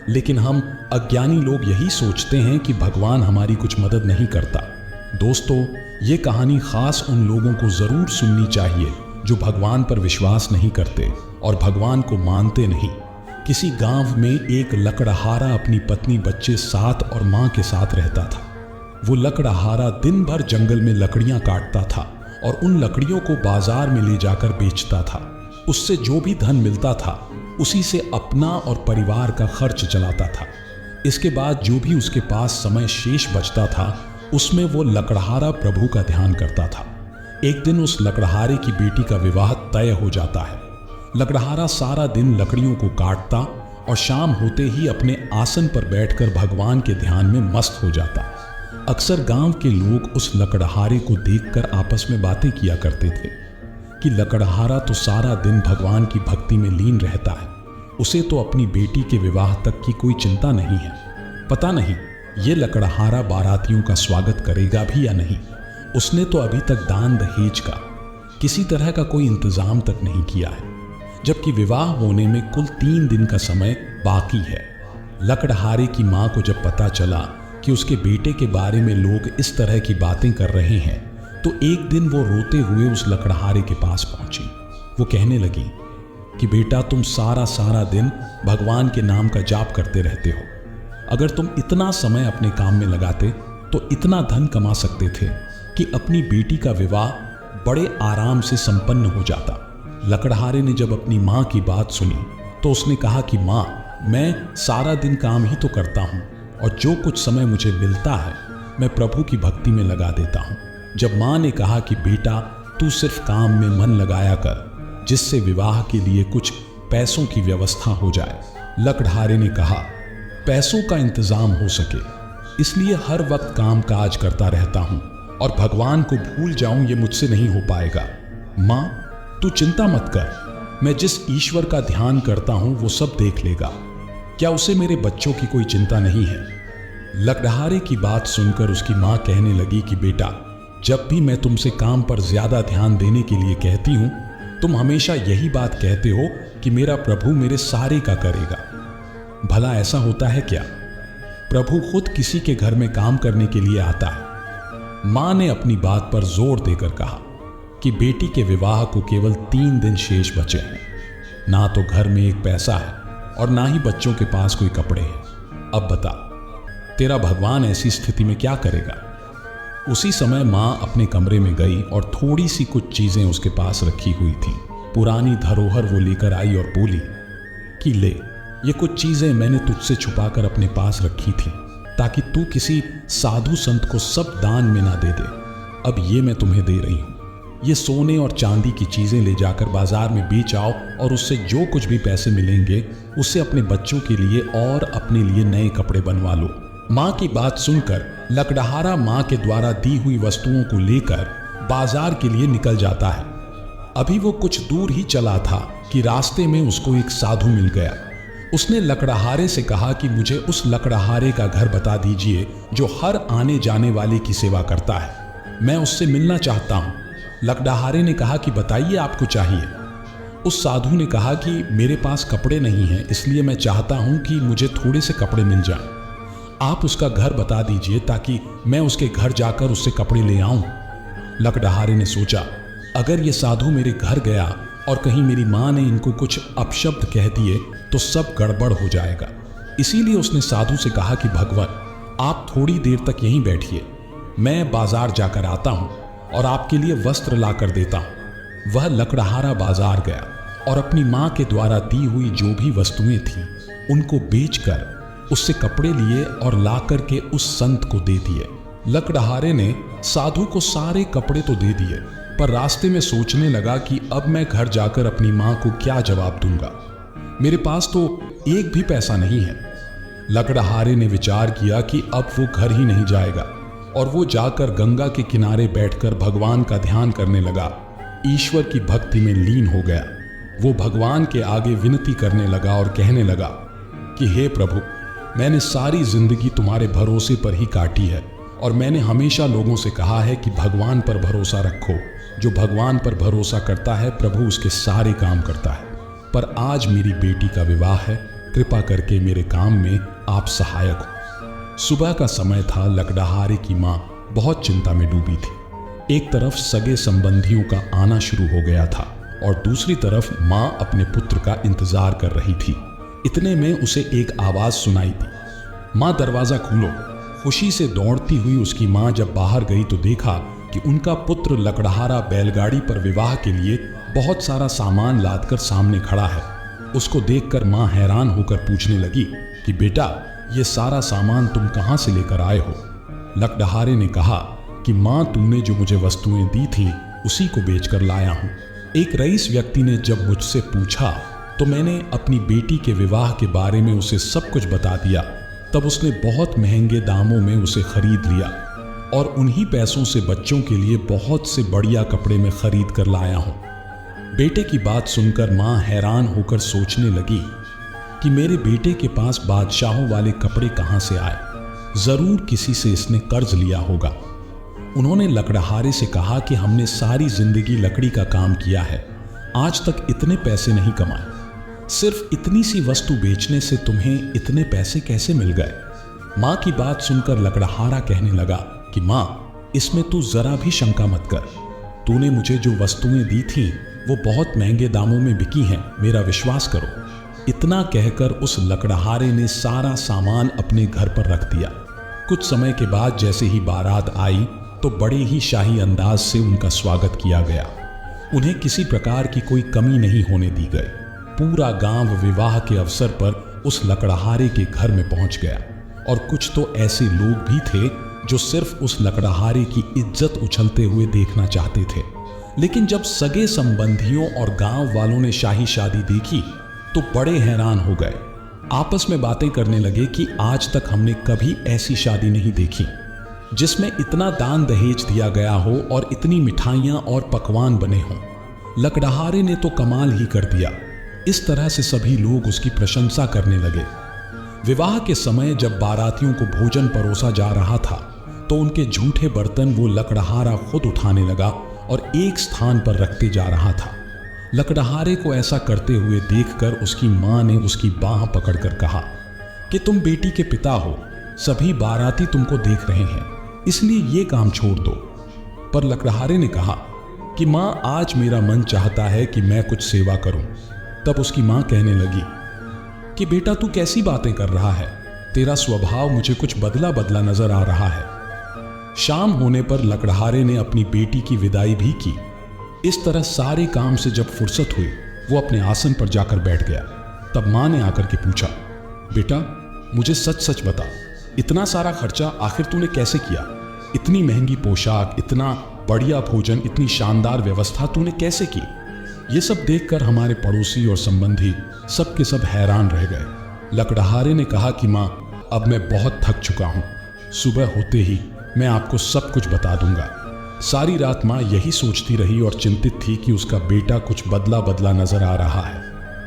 लेकिन हम अज्ञानी लोग यही सोचते हैं कि भगवान हमारी कुछ मदद नहीं करता। दोस्तों, ये कहानी खास उन लोगों को जरूर सुननी चाहिए जो भगवान पर विश्वास नहीं करते और भगवान को मानते नहीं। किसी गांव में एक लकड़हारा अपनी पत्नी, बच्चे साथ और मां के साथ रहता था। वो लकड़हारा दिन भर जंगल में लकड़ियां काटता था और उन लकड़ियों को बाजार में ले जाकर बेचता था। उससे जो भी धन मिलता था उसी से अपना और परिवार का खर्च चलाता था। इसके बाद जो भी उसके पास समय शेष बचता था उसमें वो लकड़हारा प्रभु का ध्यान करता था। एक दिन उस लकड़हारे की बेटी का विवाह तय हो जाता है। लकड़हारा सारा दिन लकड़ियों को काटता और शाम होते ही अपने आसन पर बैठकर भगवान के ध्यान में मस्त हो जाता। अक्सर गांव के लोग उस लकड़हारे को देखकर आपस में बातें किया करते थे कि लकड़हारा तो सारा दिन भगवान की भक्ति में लीन रहता है, उसे तो अपनी बेटी के विवाह तक की कोई चिंता नहीं है। पता नहीं ये लकड़हारा बारातियों का स्वागत करेगा भी या नहीं। उसने तो अभी तक दान दहेज का किसी तरह का कोई इंतजाम तक नहीं किया है, जबकि विवाह होने में कुल 3 दिन का समय बाकी है। लकड़हारे की मां को जब पता चला कि उसके बेटे के बारे में लोग इस तरह की बातें कर रहे हैं, तो एक दिन वो रोते हुए उस लकड़हारे के पास पहुंची। वो कहने लगी कि बेटा, तुम सारा दिन भगवान के नाम का जाप करते रहते हो। अगर तुम इतना समय अपने काम में लगाते तो इतना धन कमा सकते थे कि अपनी बेटी का विवाह बड़े आराम से संपन्न हो जाता। लकड़हारे ने जब अपनी माँ की बात सुनी तो उसने कहा कि माँ, मैं सारा दिन काम ही तो करता हूँ और जो कुछ समय मुझे मिलता है मैं प्रभु की भक्ति में लगा देता हूँ। जब माँ ने कहा कि बेटा, तू सिर्फ काम में मन लगाया कर जिससे विवाह के लिए कुछ पैसों की व्यवस्था हो जाए। लकड़हारे ने कहा, पैसों का इंतजाम हो सके इसलिए हर वक्त काम काज करता रहता हूं और भगवान को भूल जाऊं ये मुझसे नहीं हो पाएगा। मां, तू चिंता मत कर, मैं जिस ईश्वर का ध्यान करता हूं वो सब देख लेगा। क्या उसे मेरे बच्चों की कोई चिंता नहीं है? लकड़हारे की बात सुनकर उसकी मां कहने लगी कि बेटा, जब भी मैं तुमसे काम पर ज्यादा ध्यान देने के लिए कहती हूं, तुम हमेशा यही बात कहते हो कि मेरा प्रभु मेरे सारे का करेगा। भला ऐसा होता है क्या? प्रभु खुद किसी के घर में काम करने के लिए आता है। मां ने अपनी बात पर जोर देकर कहा कि बेटी के विवाह को केवल 3 दिन शेष बचे हैं। ना तो घर में एक पैसा है और ना ही बच्चों के पास कोई कपड़े हैं। अब बता, तेरा भगवान ऐसी स्थिति में क्या करेगा? उसी समय मां अपने कमरे में गई और थोड़ी सी कुछ चीजें उसके पास रखी हुई थी। पुरानी धरोहर वो लेकर आई और बोली कि ले, ये कुछ चीजें मैंने तुझसे छुपाकर अपने पास रखी थी ताकि तू किसी साधु संत को सब दान में ना दे दे। अब ये मैं तुम्हें दे रही हूं। ये सोने और चांदी की चीजें ले जाकर बाजार में बेच आओ और उससे जो कुछ भी पैसे मिलेंगे उससे अपने बच्चों के लिए और अपने लिए नए कपड़े बनवा लो। मां की बात सुनकर लकड़हारा मां के द्वारा दी हुई वस्तुओं को लेकर बाजार के लिए निकल जाता है। अभी वो कुछ दूर ही चला था कि रास्ते में उसको एक साधु मिल गया। उसने लकड़हारे से कहा कि मुझे उस लकड़हारे का घर बता दीजिए जो हर आने जाने वाले की सेवा करता है, मैं उससे मिलना चाहता हूँ। लकड़हारे ने कहा कि बताइए आपको चाहिए। उस साधु ने कहा कि मेरे पास कपड़े नहीं हैं, इसलिए मैं चाहता हूँ कि मुझे थोड़े से कपड़े मिल जाएं। आप उसका घर बता दीजिए ताकि मैं उसके घर जाकर उससे कपड़े ले आऊं। लकड़हारे ने सोचा, अगर ये साधु मेरे घर गया और कहीं मेरी माँ ने इनको कुछ अपशब्द कह दिए तो सब गड़बड़ हो जाएगा। इसीलिए उसने साधु से कहा कि भगवान, आप थोड़ी देर तक यहीं बैठिए, मैं बाजार जाकर आता हूँ और आपके लिए वस्त्र ला कर देता हूँ। वह लकड़हारा बाजार गया और अपनी माँ के द्वारा दी हुई जो भी वस्तुएं थीं उनको बेचकर उससे कपड़े लिए और ला कर के उस संत को दे दिए। लकड़हारे ने साधु को सारे कपड़े तो दे दिए, पर रास्ते में सोचने लगा कि अब मैं घर जाकर अपनी माँ को क्या जवाब दूंगा, मेरे पास तो एक भी पैसा नहीं है। लकड़हारे ने विचार किया कि अब वो घर ही नहीं जाएगा और वो जाकर गंगा के किनारे बैठकर भगवान का ध्यान करने लगा। ईश्वर की भक्ति में लीन हो गया। वो भगवान के आगे विनती करने लगा और कहने लगा कि हे प्रभु, मैंने सारी जिंदगी तुम्हारे भरोसे पर ही काटी है और मैंने हमेशा लोगों से कहा है कि भगवान पर भरोसा रखो। जो भगवान पर भरोसा करता है प्रभु उसके सारे काम करता है। पर आज मेरी बेटी का विवाह है, कृपा करके मेरे काम में आप सहायक हो। सुबह का समय था। लकड़हारे की माँ बहुत चिंता में डूबी थी। एक तरफ सगे संबंधियों का आना शुरू हो गया था और दूसरी तरफ माँ अपने पुत्र का इंतजार कर रही थी। इतने में उसे एक आवाज सुनाई दी, माँ दरवाजा खोलो। खुशी से दौड़ती हुई उसकी माँ जब बाहर गई तो देखा कि उनका पुत्र लकड़हारा बैलगाड़ी पर विवाह के लिए बहुत सारा सामान लादकर सामने खड़ा है। उसको देखकर माँ हैरान होकर पूछने लगी कि बेटा, ये सारा सामान तुम कहाँ से लेकर आए हो? लकड़हारे ने कहा कि माँ, तूने जो मुझे वस्तुएं दी थी उसी को बेचकर लाया हूँ। एक रईस व्यक्ति ने जब मुझसे पूछा तो मैंने अपनी बेटी के विवाह के बारे में उसे सब कुछ बता दिया। तब उसने बहुत महंगे दामों में उसे खरीद लिया और उन्हीं पैसों से बच्चों के लिए बहुत से बढ़िया कपड़े में खरीद कर लाया हूं। बेटे की बात सुनकर मां हैरान होकर सोचने लगी कि मेरे बेटे के पास बादशाहों वाले कपड़े कहां से आए, जरूर किसी से इसने कर्ज लिया होगा। उन्होंने लकड़हारे से कहा कि हमने सारी जिंदगी लकड़ी का काम किया है, आज तक इतने पैसे नहीं कमाए। सिर्फ इतनी सी वस्तु बेचने से तुम्हें इतने पैसे कैसे मिल गए? मां की बात सुनकर लकड़हारा कहने लगा कि मां, इसमें तू जरा भी शंका मत कर। तूने मुझे जो वस्तुएं दी थी वो बहुत महंगे दामों में बिकी हैं, मेरा विश्वास करो। इतना कहकर उस लकड़हारे ने सारा सामान अपने घर पर रख दिया। कुछ समय के बाद जैसे ही बारात आई तो बड़े ही शाही अंदाज से उनका स्वागत किया गया। उन्हें किसी प्रकार की कोई कमी नहीं होने दी गई। पूरा गांव विवाह के अवसर पर उस लकड़हारे के घर में पहुंच गया और कुछ तो ऐसे लोग भी थे जो सिर्फ उस लकड़हारे की इज्जत उछलते हुए देखना चाहते थे। लेकिन जब सगे संबंधियों और गांव वालों ने शाही शादी देखी तो बड़े हैरान हो गए। आपस में बातें करने लगे कि आज तक हमने कभी ऐसी शादी नहीं देखी जिसमें इतना दान दहेज दिया गया हो और इतनी मिठाइयां और पकवान बने हों। लकड़हारे ने तो कमाल ही कर दिया। इस तरह से सभी लोग उसकी प्रशंसा करने लगे। विवाह के समय जब बारातियों को भोजन परोसा जा रहा था तो उनके झूठे बर्तन वो लकड़हारा खुद उठाने लगा और एक स्थान पर रखते जा रहा था। लकड़हारे को ऐसा करते हुए देखकर उसकी मां ने उसकी बाह पकड़कर कहा कि तुम बेटी के पिता हो, सभी बाराती तुमको देख रहे हैं, इसलिए ये काम छोड़ दो। पर लकड़हारे ने कहा कि मां, आज मेरा मन चाहता है कि मैं कुछ सेवा करूं। तब उसकी मां कहने लगी कि बेटा, तू कैसी बातें कर रहा है? तेरा स्वभाव मुझे कुछ बदला बदला नजर आ रहा है। शाम होने पर लकड़हारे ने अपनी बेटी की विदाई भी की। इस तरह सारे काम से जब फुर्सत हुई वो अपने आसन पर जाकर बैठ गया। तब मां ने आकर के पूछा, बेटा, मुझे सच सच बता, इतना सारा खर्चा आखिर तूने कैसे किया? इतनी महंगी पोशाक, इतना बढ़िया भोजन, इतनी शानदार व्यवस्था तूने कैसे की? ये सब देखकर हमारे पड़ोसी और संबंधी सब के सब हैरान रह गए। लकड़हारे ने कहा कि मां, अब मैं बहुत थक चुका हूं, सुबह होते ही मैं आपको सब कुछ बता दूंगा। सारी रात माँ यही सोचती रही और चिंतित थी कि उसका बेटा कुछ बदला बदला नजर आ रहा है।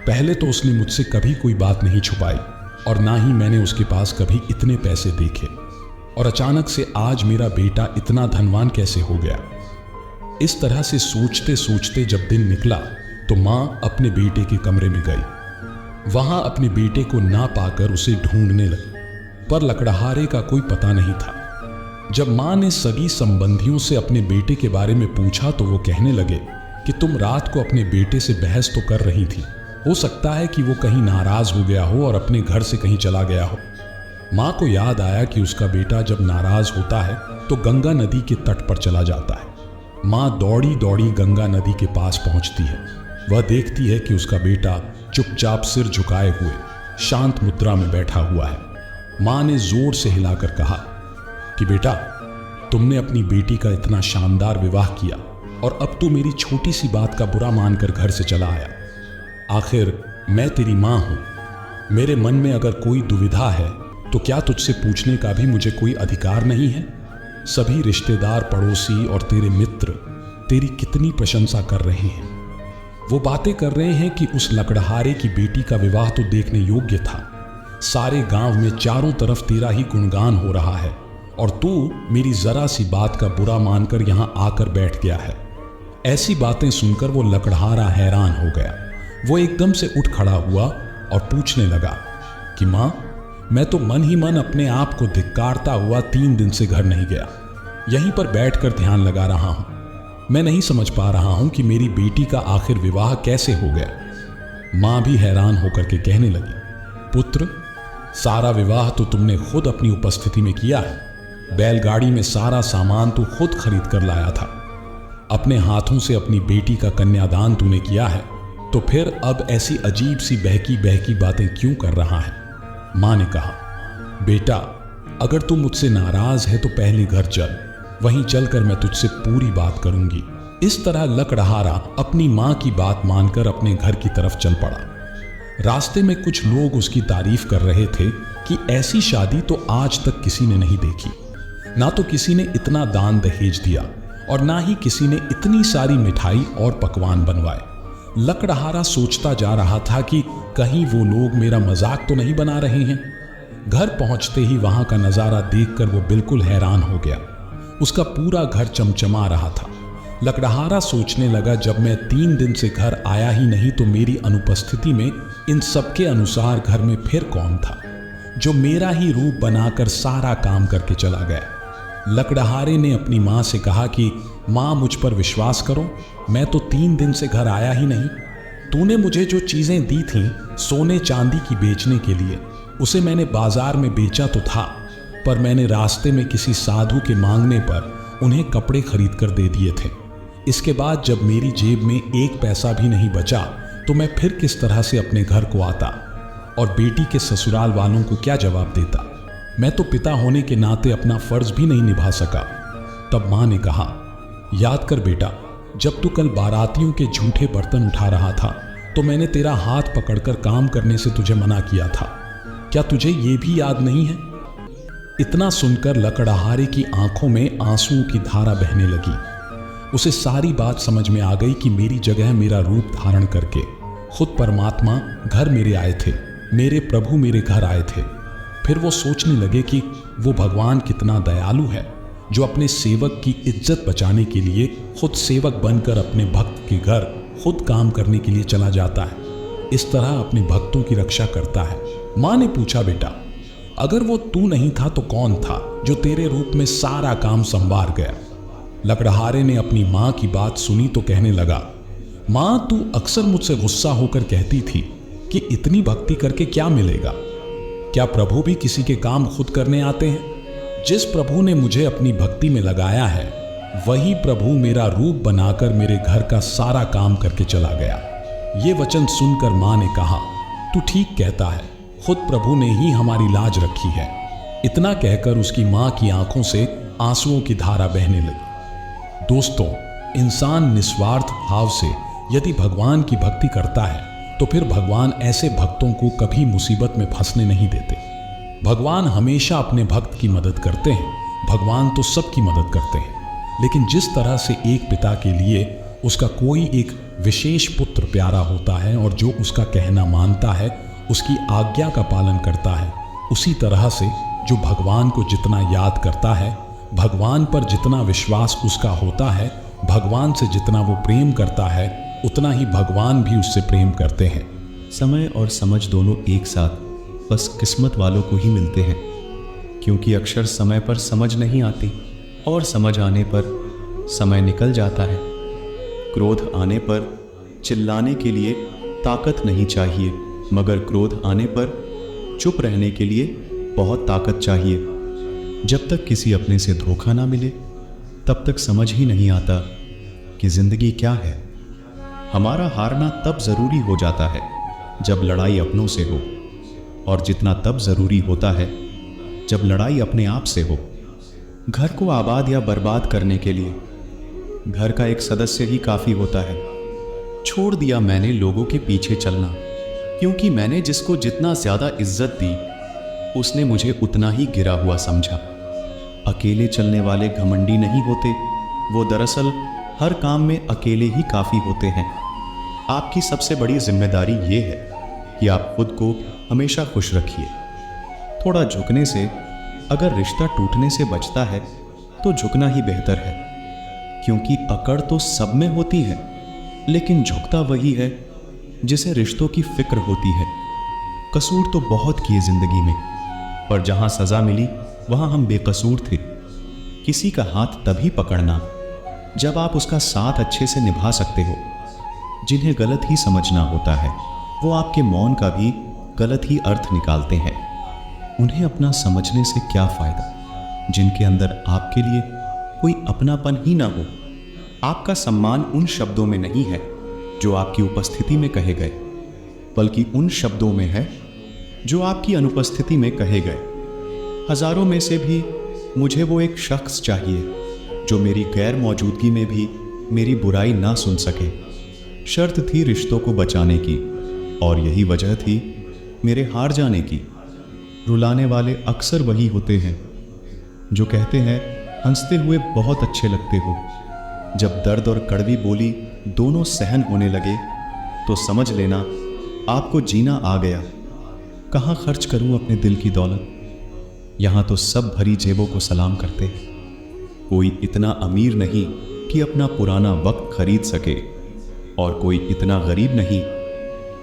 पहले तो उसने मुझसे कभी कोई बात नहीं छुपाई और ना ही मैंने उसके पास कभी इतने पैसे देखे, और अचानक से आज मेरा बेटा इतना धनवान कैसे हो गया। इस तरह से सोचते सोचते जब दिन निकला तो माँ अपने बेटे के कमरे में गई। वहां अपने बेटे को ना पाकर उसे ढूंढने लगी, पर लकड़हारे का कोई पता नहीं था। जब माँ ने सगी संबंधियों से अपने बेटे के बारे में पूछा तो वो कहने लगे कि तुम रात को अपने बेटे से बहस तो कर रही थी, हो सकता है कि वो कहीं नाराज हो गया हो और अपने घर से कहीं चला गया हो। माँ को याद आया कि उसका बेटा जब नाराज होता है तो गंगा नदी के तट पर चला जाता है। माँ दौड़ी दौड़ी गंगा नदी के पास पहुंचती है। वह देखती है कि उसका बेटा चुपचाप सिर झुकाए हुए शांत मुद्रा में बैठा हुआ है। माँ ने जोर से हिलाकर कहा कि बेटा, तुमने अपनी बेटी का इतना शानदार विवाह किया और अब तू मेरी छोटी सी बात का बुरा मानकर घर से चला आया। आखिर मैं तेरी माँ हूं। मेरे मन में अगर कोई दुविधा है तो क्या तुझसे पूछने का भी मुझे कोई अधिकार नहीं है? सभी रिश्तेदार, पड़ोसी और तेरे मित्र तेरी कितनी प्रशंसा कर रहे हैं। वो बातें कर रहे हैं कि उस लकड़हारे की बेटी का विवाह तो देखने योग्य था। सारे गांव में चारों तरफ तेरा ही गुणगान हो रहा है और तू मेरी जरा सी बात का बुरा मानकर यहां आकर बैठ गया है। ऐसी बातें सुनकर वो लकड़हारा हैरान हो गया। वो एकदम से उठ खड़ा हुआ और पूछने लगा कि मां, मैं तो मन ही मन अपने आप को धिक्कारता हुआ 3 दिन से घर नहीं गया। यहीं पर बैठकर ध्यान लगा रहा हूं। मैं नहीं समझ पा रहा हूं कि मेरी बेटी का आखिर विवाह कैसे हो गया। मां भी हैरान होकर के कहने लगी, पुत्र, सारा विवाह तो तुमने खुद अपनी उपस्थिति में किया है। बैलगाड़ी में सारा सामान तू खुद खरीद कर लाया था। अपने हाथों से अपनी बेटी का कन्यादान तूने किया है, तो फिर अब ऐसी अजीब सी बहकी बहकी बातें क्यों कर रहा है? मां ने कहा, बेटा, अगर तू मुझसे नाराज है तो पहले घर चल, वहीं चलकर मैं तुझसे पूरी बात करूंगी। इस तरह लकड़हारा अपनी मां की बात मानकर अपने घर की तरफ चल पड़ा। रास्ते में कुछ लोग उसकी तारीफ कर रहे थे कि ऐसी शादी तो आज तक किसी ने नहीं देखी। ना तो किसी ने इतना दान दहेज दिया और ना ही किसी ने इतनी सारी मिठाई और पकवान बनवाए। लकड़हारा सोचता जा रहा था कि कहीं वो लोग मेरा मजाक तो नहीं बना रहे हैं। घर पहुंचते ही वहां का नजारा देखकर वो बिल्कुल हैरान हो गया। उसका पूरा घर चमचमा रहा था। लकड़हारा सोचने लगा, जब मैं 3 दिन से घर आया ही नहीं तो मेरी अनुपस्थिति में इन सबके अनुसार घर में फिर कौन था जो मेरा ही रूप बनाकर सारा काम करके चला गया। लकड़हारे ने अपनी मां से कहा कि मां, मुझ पर विश्वास करो, मैं तो 3 दिन से घर आया ही नहीं। तूने मुझे जो चीजें दी थीं सोने चांदी की बेचने के लिए, उसे मैंने बाजार में बेचा तो था, पर मैंने रास्ते में किसी साधु के मांगने पर उन्हें कपड़े खरीद कर दे दिए थे। इसके बाद जब मेरी जेब में 1 पैसा भी नहीं बचा तो मैं फिर किस तरह से अपने घर को आता और बेटी के ससुराल वालों को क्या जवाब देता? मैं तो पिता होने के नाते अपना फर्ज भी नहीं निभा सका। तब मां ने कहा, याद कर बेटा, जब तू कल बारातियों के झूठे बर्तन उठा रहा था तो मैंने तेरा हाथ पकड़कर काम करने से तुझे मना किया था। क्या तुझे ये भी याद नहीं है? इतना सुनकर लकड़हारे की आंखों में आंसुओं की धारा बहने लगी। उसे सारी बात समझ में आ गई कि मेरी जगह मेरा रूप धारण करके खुद परमात्मा घर मेरे आए थे, मेरे प्रभु मेरे घर आए थे। फिर वो सोचने लगे कि वो भगवान कितना दयालु है जो अपने सेवक की इज्जत बचाने के लिए खुद सेवक बनकर अपने भक्त के घर खुद काम करने के लिए चला जाता है। इस तरह अपने भक्तों की रक्षा करता है। मां ने पूछा, बेटा, अगर वो तू नहीं था तो कौन था जो तेरे रूप में सारा काम संवार गया? लकड़हारे ने अपनी मां की बात सुनी तो कहने लगा, मां, तू अक्सर मुझसे गुस्सा होकर कहती थी कि इतनी भक्ति करके क्या मिलेगा? क्या प्रभु भी किसी के काम खुद करने आते हैं? जिस प्रभु ने मुझे अपनी भक्ति में लगाया है वही प्रभु मेरा रूप बनाकर मेरे घर का सारा काम करके चला गया। ये वचन सुनकर मां ने कहा, तू ठीक कहता है, खुद प्रभु ने ही हमारी लाज रखी है। इतना कहकर उसकी मां की आंखों से आंसुओं की धारा बहने लगी। दोस्तों, इंसान निस्वार्थ भाव से यदि भगवान की भक्ति करता है तो फिर भगवान ऐसे भक्तों को कभी मुसीबत में फंसने नहीं देते। भगवान हमेशा अपने भक्त की मदद करते हैं। भगवान तो सबकी मदद करते हैं। लेकिन जिस तरह से एक पिता के लिए उसका कोई एक विशेष पुत्र प्यारा होता है और जो उसका कहना मानता है, उसकी आज्ञा का पालन करता है, उसी तरह से जो भगवान को जितना याद करता है, भगवान पर जितना विश्वास उसका होता है, भगवान से जितना वो प्रेम करता है, उतना ही भगवान भी उससे प्रेम करते हैं। समय और समझ दोनों एक साथ बस किस्मत वालों को ही मिलते हैं, क्योंकि अक्सर समय पर समझ नहीं आती और समझ आने पर समय निकल जाता है। क्रोध आने पर चिल्लाने के लिए ताकत नहीं चाहिए, मगर क्रोध आने पर चुप रहने के लिए बहुत ताकत चाहिए। जब तक किसी अपने से धोखा ना मिले तब तक समझ ही नहीं आता कि जिंदगी क्या है। हमारा हारना तब जरूरी हो जाता है जब लड़ाई अपनों से हो, और जितना तब जरूरी होता है जब लड़ाई अपने आप से हो। घर को आबाद या बर्बाद करने के लिए घर का एक सदस्य ही काफी होता है। छोड़ दिया मैंने लोगों के पीछे चलना, क्योंकि मैंने जिसको जितना ज्यादा इज्जत दी उसने मुझे उतना ही गिरा हुआ समझा। अकेले चलने वाले घमंडी नहीं होते, वो दरअसल हर काम में अकेले ही काफी होते हैं। आपकी सबसे बड़ी जिम्मेदारी ये है कि आप खुद को हमेशा खुश रखिए। थोड़ा झुकने से अगर रिश्ता टूटने से बचता है तो झुकना ही बेहतर है, क्योंकि अकड़ तो सब में होती है, लेकिन झुकता वही है जिसे रिश्तों की फिक्र होती है। कसूर तो बहुत किए जिंदगी में, पर जहां सजा मिली वहां हम बेकसूर थे। किसी का हाथ तभी पकड़ना जब आप उसका साथ अच्छे से निभा सकते हो। जिन्हें गलत ही समझना होता है वो आपके मौन का भी गलत ही अर्थ निकालते हैं। उन्हें अपना समझने से क्या फायदा जिनके अंदर आपके लिए कोई अपनापन ही ना हो। आपका सम्मान उन शब्दों में नहीं है जो आपकी उपस्थिति में कहे गए, बल्कि उन शब्दों में है जो आपकी अनुपस्थिति में कहे गए। हजारों में से भी मुझे वो एक शख्स चाहिए जो मेरी गैर मौजूदगी में भी मेरी बुराई ना सुन सके। शर्त थी रिश्तों को बचाने की, और यही वजह थी मेरे हार जाने की। रुलाने वाले अक्सर वही होते हैं जो कहते हैं हंसते हुए बहुत अच्छे लगते हो। जब दर्द और कड़वी बोली दोनों सहन होने लगे तो समझ लेना आपको जीना आ गया। कहाँ खर्च करूं अपने दिल की दौलत, यहाँ तो सब भरी जेबों को सलाम करते हैं। कोई इतना अमीर नहीं कि अपना पुराना वक्त खरीद सके, और कोई इतना गरीब नहीं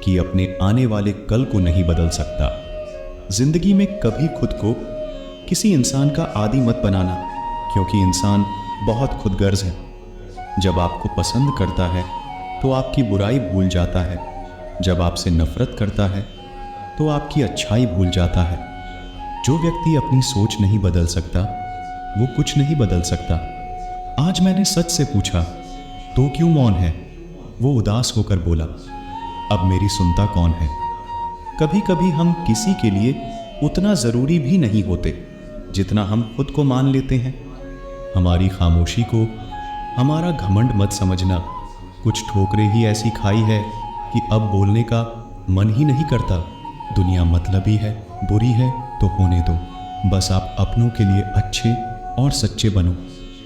कि अपने आने वाले कल को नहीं बदल सकता। जिंदगी में कभी खुद को किसी इंसान का आदी मत बनाना, क्योंकि इंसान बहुत खुदगर्ज है। जब आपको पसंद करता है तो आपकी बुराई भूल जाता है, जब आपसे नफरत करता है तो आपकी अच्छाई भूल जाता है। जो व्यक्ति अपनी सोच नहीं बदल सकता वो कुछ नहीं बदल सकता। आज मैंने सच से पूछा तो क्यों मौन है? वो उदास होकर बोला, अब मेरी सुनता कौन है? कभी कभी हम किसी के लिए उतना जरूरी भी नहीं होते जितना हम खुद को मान लेते हैं। हमारी खामोशी को हमारा घमंड मत समझना। कुछ ठोकरें ही ऐसी खाई है कि अब बोलने का मन ही नहीं करता। दुनिया मतलबी है, बुरी है तो होने दो। बस आप अपनों के लिए अच्छे और सच्चे बनो।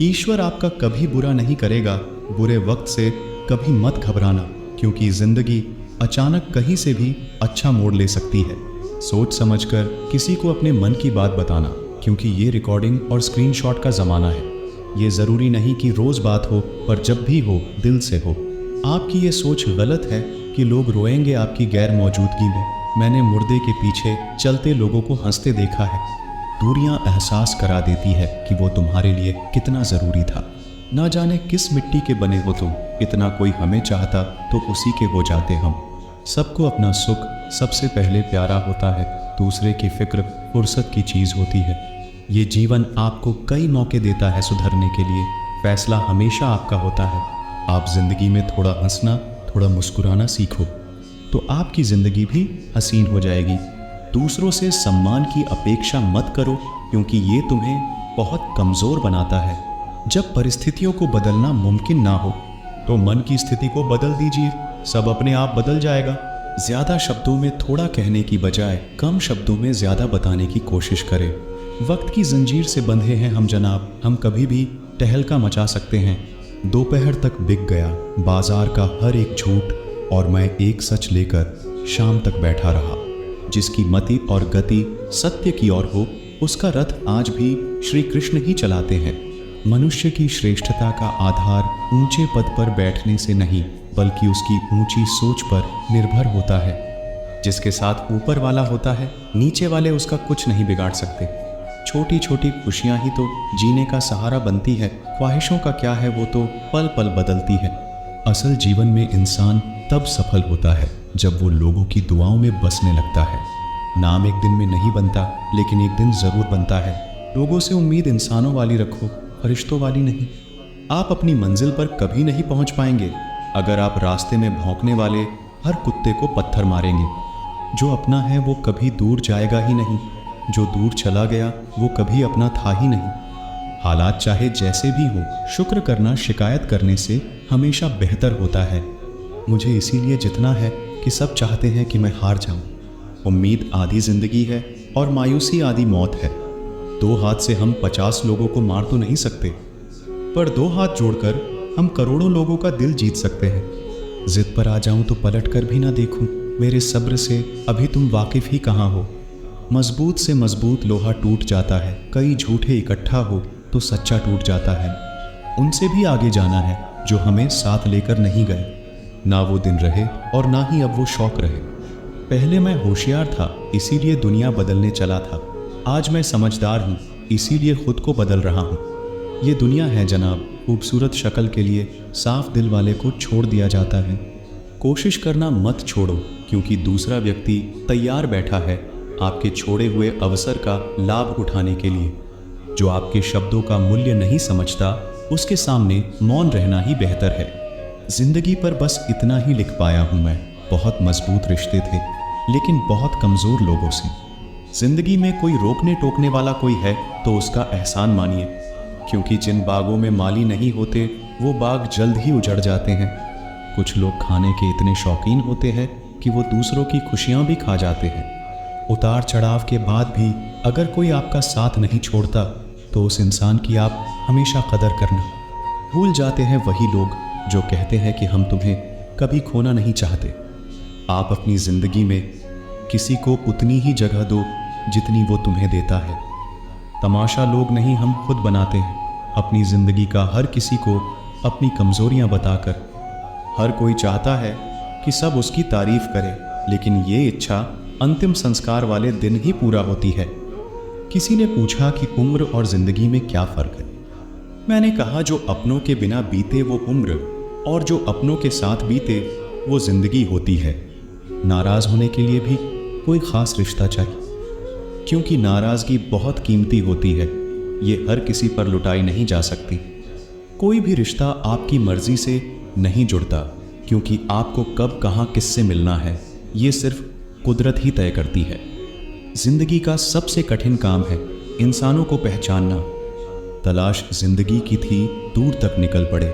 ईश्वर आपका कभी बुरा नहीं करेगा। बुरे वक्त से कभी मत घबराना, क्योंकि जिंदगी अचानक कहीं से भी अच्छा मोड़ ले सकती है। सोच समझकर किसी को अपने मन की बात बताना, क्योंकि ये रिकॉर्डिंग और स्क्रीनशॉट का ज़माना है। ये ज़रूरी नहीं कि रोज़ बात हो, पर जब भी हो दिल से हो। आपकी ये सोच गलत है कि लोग रोएंगे आपकी गैर मौजूदगी में। मैंने मुर्दे के पीछे चलते लोगों को हंसते देखा है। दूरियां एहसास करा देती है कि वो तुम्हारे लिए कितना ज़रूरी था। ना जाने किस मिट्टी के बने हो तुम, इतना कोई हमें चाहता तो उसी के हो जाते हम। सबको अपना सुख सबसे पहले प्यारा होता है, दूसरे की फिक्र फुर्सत की चीज़ होती है। ये जीवन आपको कई मौके देता है सुधरने के लिए। फैसला हमेशा आपका होता है। आप जिंदगी में थोड़ा हंसना, थोड़ा मुस्कुराना सीखो तो आपकी ज़िंदगी भी हसीन हो जाएगी। दूसरों से सम्मान की अपेक्षा मत करो, क्योंकि ये तुम्हें बहुत कमज़ोर बनाता है। जब परिस्थितियों को बदलना मुमकिन ना हो तो मन की स्थिति को बदल दीजिए, सब अपने आप बदल जाएगा। ज़्यादा शब्दों में थोड़ा कहने की बजाय कम शब्दों में ज़्यादा बताने की कोशिश करें। वक्त की जंजीर से बंधे हैं हम जनाब, हम कभी भी टहलका मचा सकते हैं। दोपहर तक बिक गया बाजार का हर एक झूठ और मैं एक सच लेकर शाम तक बैठा रहा। जिसकी मति और गति सत्य की ओर हो, उसका रथ आज भी श्री कृष्ण ही चलाते हैं। मनुष्य की श्रेष्ठता का आधार ऊंचे पद पर बैठने से नहीं, बल्कि उसकी ऊंची सोच पर निर्भर होता है। जिसके साथ ऊपर वाला होता है, नीचे वाले उसका कुछ नहीं बिगाड़ सकते। छोटी छोटी खुशियां ही तो जीने का सहारा बनती है। ख्वाहिशों का क्या है, वो तो पल पल बदलती है। असल जीवन में इंसान तब सफल होता है जब वो लोगों की दुआओं में बसने लगता है। नाम एक दिन में नहीं बनता, लेकिन एक दिन जरूर बनता है। लोगों से उम्मीद इंसानों वाली रखो, फरिश्तों वाली नहीं। आप अपनी मंजिल पर कभी नहीं पहुंच पाएंगे अगर आप रास्ते में भौंकने वाले हर कुत्ते को पत्थर मारेंगे। जो अपना है वो कभी दूर जाएगा ही नहीं, जो दूर चला गया वो कभी अपना था ही नहीं। हालात चाहे जैसे भी हो, शुक्र करना शिकायत करने से हमेशा बेहतर होता है। मुझे इसीलिए जितना है कि सब चाहते हैं कि मैं हार जाऊं। उम्मीद आधी जिंदगी है और मायूसी आधी मौत है। 2 हाथ से हम 50 लोगों को मार तो नहीं सकते, पर 2 हाथ जोड़कर हम करोड़ों लोगों का दिल जीत सकते हैं। जिद पर आ जाऊं तो पलट कर भी ना देखूं, मेरे सब्र से अभी तुम वाकिफ ही कहाँ हो। मजबूत से मजबूत लोहा टूट जाता है, कई झूठे इकट्ठा हो तो सच्चा टूट जाता है। उनसे भी आगे जाना है जो हमें साथ लेकर नहीं गए। ना वो दिन रहे और ना ही अब वो शौक रहे। पहले मैं होशियार था, इसीलिए दुनिया बदलने चला था। आज मैं समझदार हूँ, इसीलिए खुद को बदल रहा हूँ। ये दुनिया है जनाब, खूबसूरत शक्ल के लिए साफ दिल वाले को छोड़ दिया जाता है। कोशिश करना मत छोड़ो, क्योंकि दूसरा व्यक्ति तैयार बैठा है आपके छोड़े हुए अवसर का लाभ उठाने के लिए। जो आपके शब्दों का मूल्य नहीं समझता, उसके सामने मौन रहना ही बेहतर है। जिंदगी पर बस इतना ही लिख पाया हूँ मैं। बहुत मजबूत रिश्ते थे, लेकिन बहुत कमज़ोर लोगों से। जिंदगी में कोई रोकने टोकने वाला कोई है तो उसका एहसान मानिए, क्योंकि जिन बागों में माली नहीं होते वो बाग जल्द ही उजड़ जाते हैं। कुछ लोग खाने के इतने शौकीन होते हैं कि वो दूसरों की खुशियाँ भी खा जाते हैं। उतार चढ़ाव के बाद भी अगर कोई आपका साथ नहीं छोड़ता तो उस इंसान की आप हमेशा कदर करना। भूल जाते हैं वही लोग जो कहते हैं कि हम तुम्हें कभी खोना नहीं चाहते। आप अपनी ज़िंदगी में किसी को उतनी ही जगह दो जितनी वो तुम्हें देता है। तमाशा लोग नहीं, हम खुद बनाते हैं अपनी ज़िंदगी का हर किसी को अपनी कमज़ोरियां बताकर। हर कोई चाहता है कि सब उसकी तारीफ करे, लेकिन ये इच्छा अंतिम संस्कार वाले दिन ही पूरा होती है। किसी ने पूछा कि उम्र और ज़िंदगी में क्या फ़र्क है। मैंने कहा, जो अपनों के बिना बीते वो उम्र, और जो अपनों के साथ बीते वो ज़िंदगी होती है। नाराज़ होने के लिए भी कोई ख़ास रिश्ता चाहिए, क्योंकि नाराज़गी बहुत कीमती होती है। ये हर किसी पर लुटाई नहीं जा सकती। कोई भी रिश्ता आपकी मर्ज़ी से नहीं जुड़ता, क्योंकि आपको कब कहाँ किससे मिलना है ये सिर्फ कुदरत ही तय करती है। ज़िंदगी का सबसे कठिन काम है इंसानों को पहचानना। तलाश ज़िंदगी की थी, दूर तक निकल पड़े।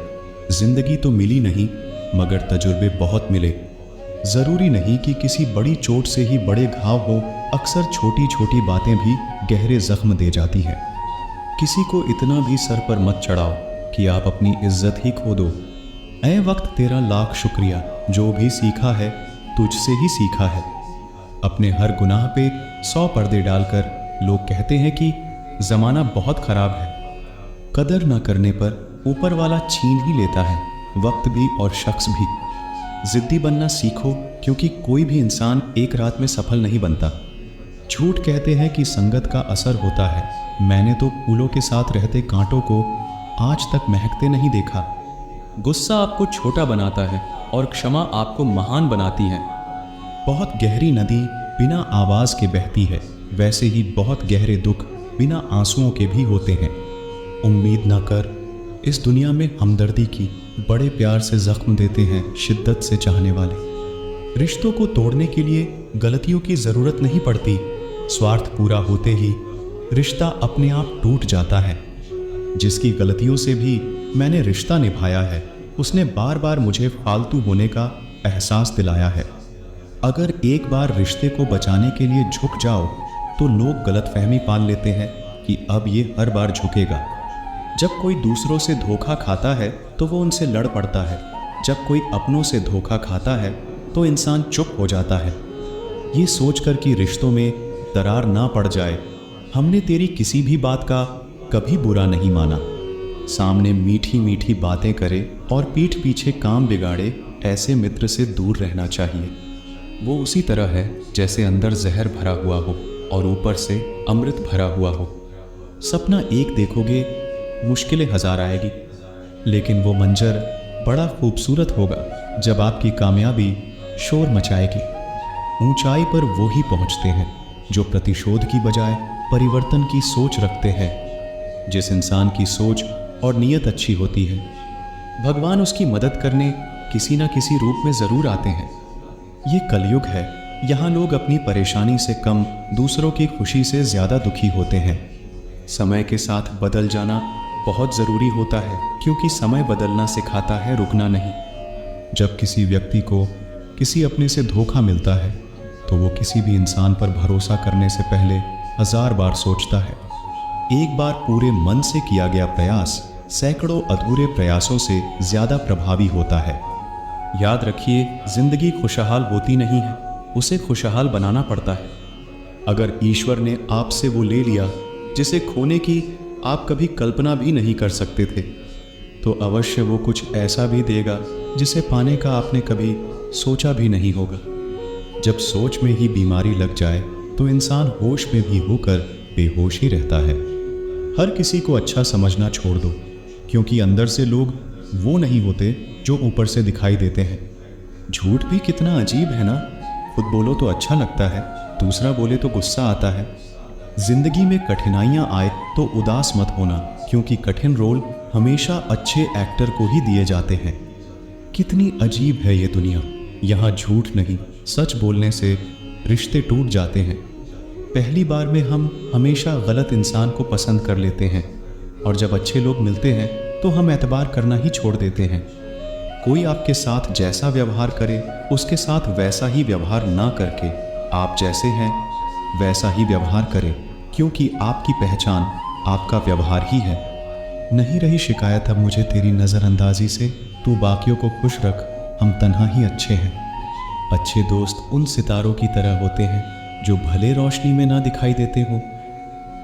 ज़िंदगी तो मिली नहीं, मगर तजुर्बे बहुत मिले। ज़रूरी नहीं कि किसी बड़ी चोट से ही बड़े घाव हो, अक्सर छोटी छोटी बातें भी गहरे ज़ख्म दे जाती हैं। किसी को इतना भी सर पर मत चढ़ाओ कि आप अपनी इज्जत ही खो दो। ऐ वक्त तेरा लाख शुक्रिया, जो भी सीखा है तुझसे ही सीखा है। अपने हर गुनाह पे 100 पर्दे डालकर लोग कहते हैं कि ज़माना बहुत ख़राब है। कदर न करने पर ऊपर वाला छीन ही लेता है, वक्त भी और शख्स भी। ज़िद्दी बनना सीखो, क्योंकि कोई भी इंसान एक रात में सफल नहीं बनता। झूठ कहते हैं कि संगत का असर होता है। मैंने तो फूलों के साथ रहते कांटों को आज तक महकते नहीं देखा। गुस्सा आपको छोटा बनाता है और क्षमा आपको महान बनाती है। बहुत गहरी नदी बिना आवाज़ के बहती है, वैसे ही बहुत गहरे दुख बिना आंसुओं के भी होते हैं। उम्मीद ना कर, इस दुनिया में हमदर्दी की बड़े प्यार से जख्म देते हैं शिद्दत से चाहने वाले। रिश्तों को तोड़ने के लिए गलतियों की ज़रूरत नहीं पड़ती। स्वार्थ पूरा होते ही रिश्ता अपने आप टूट जाता है। जिसकी गलतियों से भी मैंने रिश्ता निभाया है, उसने बार बार मुझे फालतू होने का एहसास दिलाया है। अगर एक बार रिश्ते को बचाने के लिए झुक जाओ तो लोग गलतफहमी पाल लेते हैं कि अब ये हर बार झुकेगा। जब कोई दूसरों से धोखा खाता है तो वो उनसे लड़ पड़ता है, जब कोई अपनों से धोखा खाता है तो इंसान चुप हो जाता है। ये सोचकर कि रिश्तों में दरार ना पड़ जाए, हमने तेरी किसी भी बात का कभी बुरा नहीं माना। सामने मीठी मीठी बातें करे और पीठ पीछे काम बिगाड़े, ऐसे मित्र से दूर रहना चाहिए। वो उसी तरह है जैसे अंदर जहर भरा हुआ हो और ऊपर से अमृत भरा हुआ हो। सपना एक देखोगे, मुश्किलें हजार आएगी, लेकिन वो मंजर बड़ा खूबसूरत होगा जब आपकी कामयाबी शोर मचाएगी। ऊंचाई पर वो ही पहुंचते हैं जो प्रतिशोध की बजाय परिवर्तन की सोच रखते हैं। जिस इंसान की सोच और नीयत अच्छी होती है, भगवान उसकी मदद करने किसी न किसी रूप में जरूर आते हैं। ये कलयुग है, यहाँ लोग अपनी परेशानी से कम दूसरों की खुशी से ज्यादा दुखी होते हैं। समय के साथ बदल जाना बहुत जरूरी होता है, क्योंकि समय बदलना सिखाता है, रुकना नहीं। जब किसी व्यक्ति को किसी अपने से धोखा मिलता है तो वो किसी भी इंसान पर भरोसा करने से पहले 1000 बार सोचता है। एक बार पूरे मन से किया गया प्रयास सैकड़ों अधूरे प्रयासों से ज्यादा प्रभावी होता है। याद रखिए, जिंदगी खुशहाल होती नहीं है, उसे खुशहाल बनाना पड़ता है। अगर ईश्वर ने आपसे वो ले लिया जिसे खोने की आप कभी कल्पना भी नहीं कर सकते थे, तो अवश्य वो कुछ ऐसा भी देगा जिसे पाने का आपने कभी सोचा भी नहीं होगा। जब सोच में ही बीमारी लग जाए तो इंसान होश में भी होकर बेहोश ही रहता है। हर किसी को अच्छा समझना छोड़ दो, क्योंकि अंदर से लोग वो नहीं होते जो ऊपर से दिखाई देते हैं। झूठ भी कितना अजीब है ना, खुद बोलो तो अच्छा लगता है, दूसरा बोले तो गुस्सा आता है। जिंदगी में कठिनाइयां आए तो उदास मत होना, क्योंकि कठिन रोल हमेशा अच्छे एक्टर को ही दिए जाते हैं। कितनी अजीब है ये दुनिया, यहाँ झूठ नहीं, सच बोलने से रिश्ते टूट जाते हैं। पहली बार में हम हमेशा गलत इंसान को पसंद कर लेते हैं, और जब अच्छे लोग मिलते हैं तो हम एतबार करना ही छोड़ देते हैं। कोई आपके साथ जैसा व्यवहार करे, उसके साथ वैसा ही व्यवहार ना करके आप जैसे हैं वैसा ही व्यवहार करें, क्योंकि आपकी पहचान आपका व्यवहार ही है। नहीं रही शिकायत अब मुझे तेरी नज़रअंदाजी से, तू बाकियों को खुश रख, हम तन्हा ही अच्छे हैं। अच्छे दोस्त उन सितारों की तरह होते हैं जो भले रोशनी में ना दिखाई देते हो,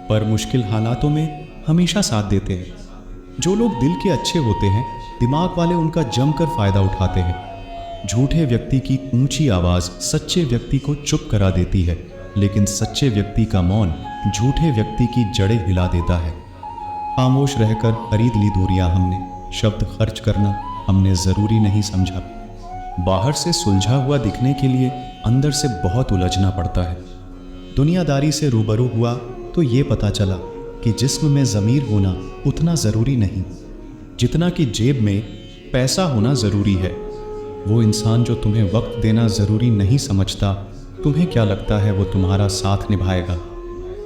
पर मुश्किल हालातों में हमेशा साथ देते हैं। जो लोग दिल के अच्छे होते हैं, दिमाग वाले उनका जमकर फायदा उठाते हैं। झूठे व्यक्ति की ऊंची आवाज सच्चे व्यक्ति को चुप करा देती है, लेकिन सच्चे व्यक्ति का मौन झूठे व्यक्ति की जड़ें हिला देता है। खामोश रहकर खरीद ली दूरियां हमने, शब्द खर्च करना हमने जरूरी नहीं समझा। बाहर से सुलझा हुआ दिखने के लिए अंदर से बहुत उलझना पड़ता है। दुनियादारी से रूबरू हुआ तो ये पता चला कि जिस्म में ज़मीर होना उतना ज़रूरी नहीं जितना कि जेब में पैसा होना ज़रूरी है। वो इंसान जो तुम्हें वक्त देना ज़रूरी नहीं समझता, तुम्हें क्या लगता है वो तुम्हारा साथ निभाएगा?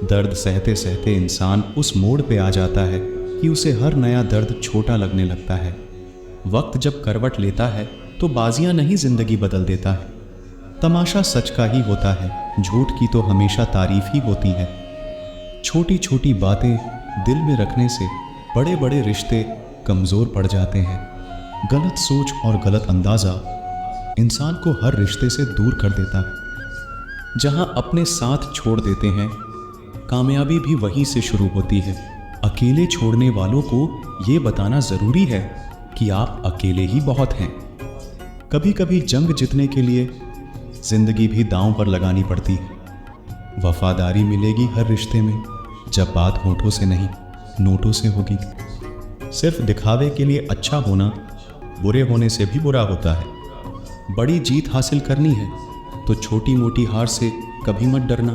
दर्द सहते सहते इंसान उस मोड़ पे आ जाता है कि उसे हर नया दर्द छोटा लगने लगता है। वक्त जब करवट लेता है तो बाजियां नहीं जिंदगी बदल देता है। तमाशा सच का ही होता है, झूठ की तो हमेशा तारीफ ही होती है। छोटी छोटी बातें दिल में रखने से बड़े बड़े रिश्ते कमज़ोर पड़ जाते हैं। गलत सोच और गलत अंदाज़ा इंसान को हर रिश्ते से दूर कर देता है। जहां अपने साथ छोड़ देते हैं, कामयाबी भी वहीं से शुरू होती है। अकेले छोड़ने वालों को ये बताना ज़रूरी है कि आप अकेले ही बहुत हैं। कभी कभी जंग जीतने के लिए ज़िंदगी भी दांव पर लगानी पड़ती है। वफादारी मिलेगी हर रिश्ते में, जब बात होठों से नहीं नोटों से होगी। सिर्फ दिखावे के लिए अच्छा होना बुरे होने से भी बुरा होता है। बड़ी जीत हासिल करनी है तो छोटी मोटी हार से कभी मत डरना।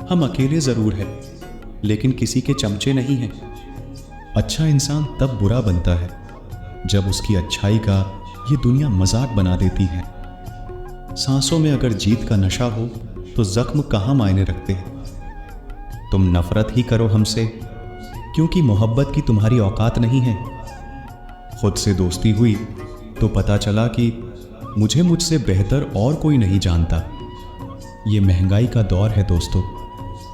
हम अकेले ज़रूर हैं, लेकिन किसी के चमचे नहीं हैं। अच्छा इंसान तब बुरा बनता है जब उसकी अच्छाई का ये दुनिया मजाक बना देती है। सांसों में अगर जीत का नशा हो तो जख्म कहाँ मायने रखते हैं। तुम नफरत ही करो हमसे, क्योंकि मोहब्बत की तुम्हारी औकात नहीं है। खुद से दोस्ती हुई तो पता चला कि मुझे मुझसे बेहतर और कोई नहीं जानता। ये महंगाई का दौर है दोस्तों,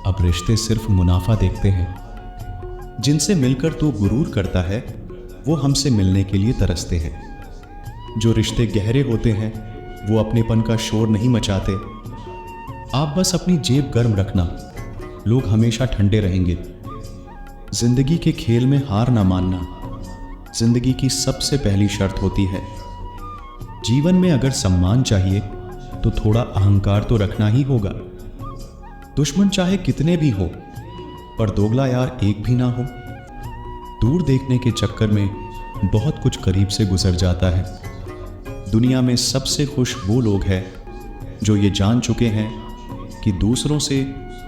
अब रिश्ते सिर्फ मुनाफा देखते हैं। जिनसे मिलकर तू गुरूर करता है वो हमसे मिलने के लिए तरसते हैं। जो रिश्ते गहरे होते हैं वो अपनेपन का शोर नहीं मचाते। आप बस अपनी जेब गर्म रखना, लोग हमेशा ठंडे रहेंगे। जिंदगी के खेल में हार ना मानना जिंदगी की सबसे पहली शर्त होती है। जीवन में अगर सम्मान चाहिए तो थोड़ा अहंकार तो रखना ही होगा। दुश्मन चाहे कितने भी हो, पर दोगला यार एक भी ना हो। दूर देखने के चक्कर में बहुत कुछ करीब से गुजर जाता है। दुनिया में सबसे खुश वो लोग हैं जो ये जान चुके हैं कि दूसरों से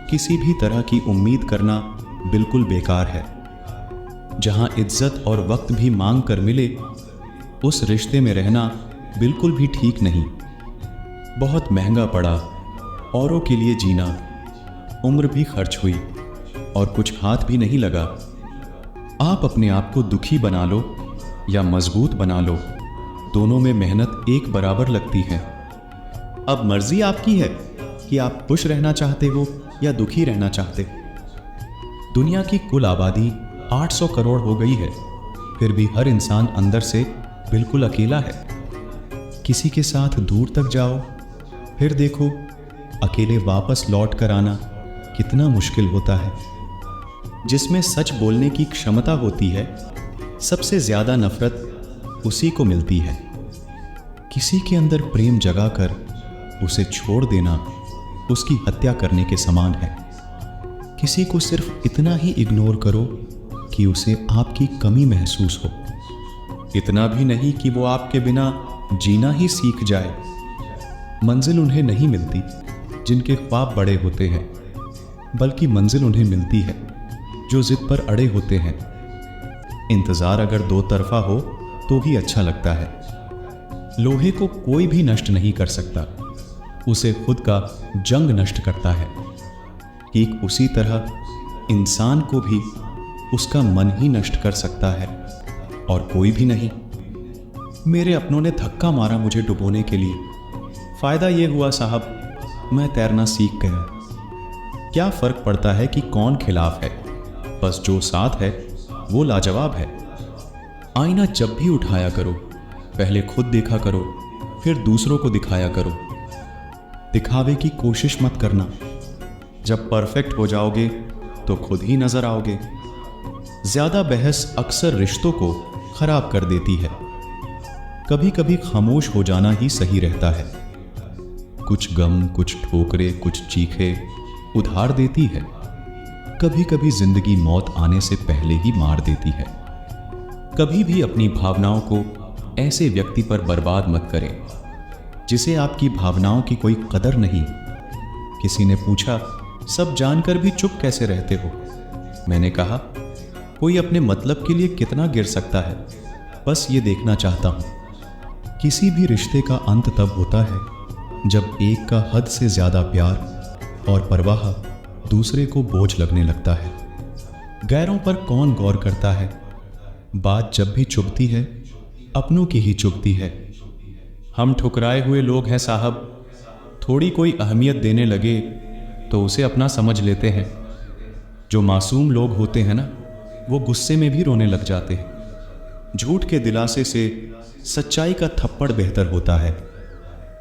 किसी भी तरह की उम्मीद करना बिल्कुल बेकार है। जहां इज्जत और वक्त भी मांग कर मिले, उस रिश्ते में रहना बिल्कुल भी ठीक नहीं। बहुत महंगा पड़ा औरों के लिए जीना, उम्र भी खर्च हुई और कुछ हाथ भी नहीं लगा। आप अपने आप को दुखी बना लो या मजबूत बना लो, दोनों में मेहनत एक बराबर लगती है। अब मर्जी आपकी है कि आप खुश रहना चाहते हो या दुखी रहना चाहते। दुनिया की कुल आबादी 800 करोड़ हो गई है, फिर भी हर इंसान अंदर से बिल्कुल अकेला है। किसी के साथ दूर तक जाओ, फिर देखो अकेले वापस लौट कर आना कितना मुश्किल होता है। जिसमें सच बोलने की क्षमता होती है, सबसे ज्यादा नफरत उसी को मिलती है। किसी के अंदर प्रेम जगाकर उसे छोड़ देना उसकी हत्या करने के समान है। किसी को सिर्फ इतना ही इग्नोर करो कि उसे आपकी कमी महसूस हो, इतना भी नहीं कि वो आपके बिना जीना ही सीख जाए। मंजिल उन्हें नहीं मिलती जिनके ख्वाब बड़े होते हैं, बल्कि मंजिल उन्हें मिलती है जो जिद पर अड़े होते हैं। इंतजार अगर दो तरफा हो तो ही अच्छा लगता है। लोहे को कोई भी नष्ट नहीं कर सकता, उसे खुद का जंग नष्ट करता है। ठीक उसी तरह इंसान को भी उसका मन ही नष्ट कर सकता है और कोई भी नहीं। मेरे अपनों ने धक्का मारा मुझे डुबोने के लिए। फायदा ये हुआ साहब, मैं तैरना सीख गया। क्या फर्क पड़ता है कि कौन खिलाफ है, बस जो साथ है वो लाजवाब है। आईना जब भी उठाया करो, पहले खुद देखा करो, फिर दूसरों को दिखाया करो। दिखावे की कोशिश मत करना। जब परफेक्ट हो जाओगे तो खुद ही नजर आओगे। ज्यादा बहस अक्सर रिश्तों को खराब कर देती है। कभी कभी खामोश हो जाना ही सही रहता है। कुछ गम, कुछ ठोकरे, कुछ चीखे उधार देती है। कभी कभी जिंदगी मौत आने से पहले ही मार देती है। कभी भी अपनी भावनाओं को ऐसे व्यक्ति पर बर्बाद मत करें जिसे आपकी भावनाओं की कोई कदर नहीं। किसी ने पूछा, सब जानकर भी चुप कैसे रहते हो? मैंने कहा, कोई अपने मतलब के लिए कितना गिर सकता है, बस ये देखना चाहता हूं। किसी भी रिश्ते का अंत तब होता है जब एक का हद से ज्यादा प्यार और परवाह दूसरे को बोझ लगने लगता है। गैरों पर कौन गौर करता है? बात जब भी चुभती है, अपनों की ही चुभती है। हम ठुकराए हुए लोग हैं साहब। थोड़ी कोई अहमियत देने लगे तो उसे अपना समझ लेते हैं। जो मासूम लोग होते हैं ना, वो गुस्से में भी रोने लग जाते हैं। झूठ के दिलासे से सच्चाई का थप्पड़ बेहतर होता है।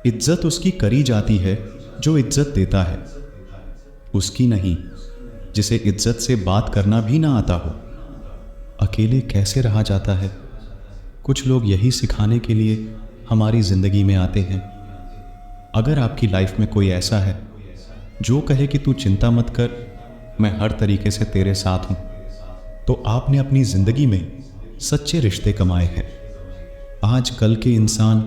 इज्जत उसकी करी जाती है जो इज्जत देता है, उसकी नहीं जिसे इज्जत से बात करना भी ना आता हो। अकेले कैसे रहा जाता है? कुछ लोग यही सिखाने के लिए हमारी जिंदगी में आते हैं। अगर आपकी लाइफ में कोई ऐसा है जो कहे कि तू चिंता मत कर, मैं हर तरीके से तेरे साथ हूं, तो आपने अपनी जिंदगी में सच्चे रिश्ते कमाए हैं। आज कल के इंसान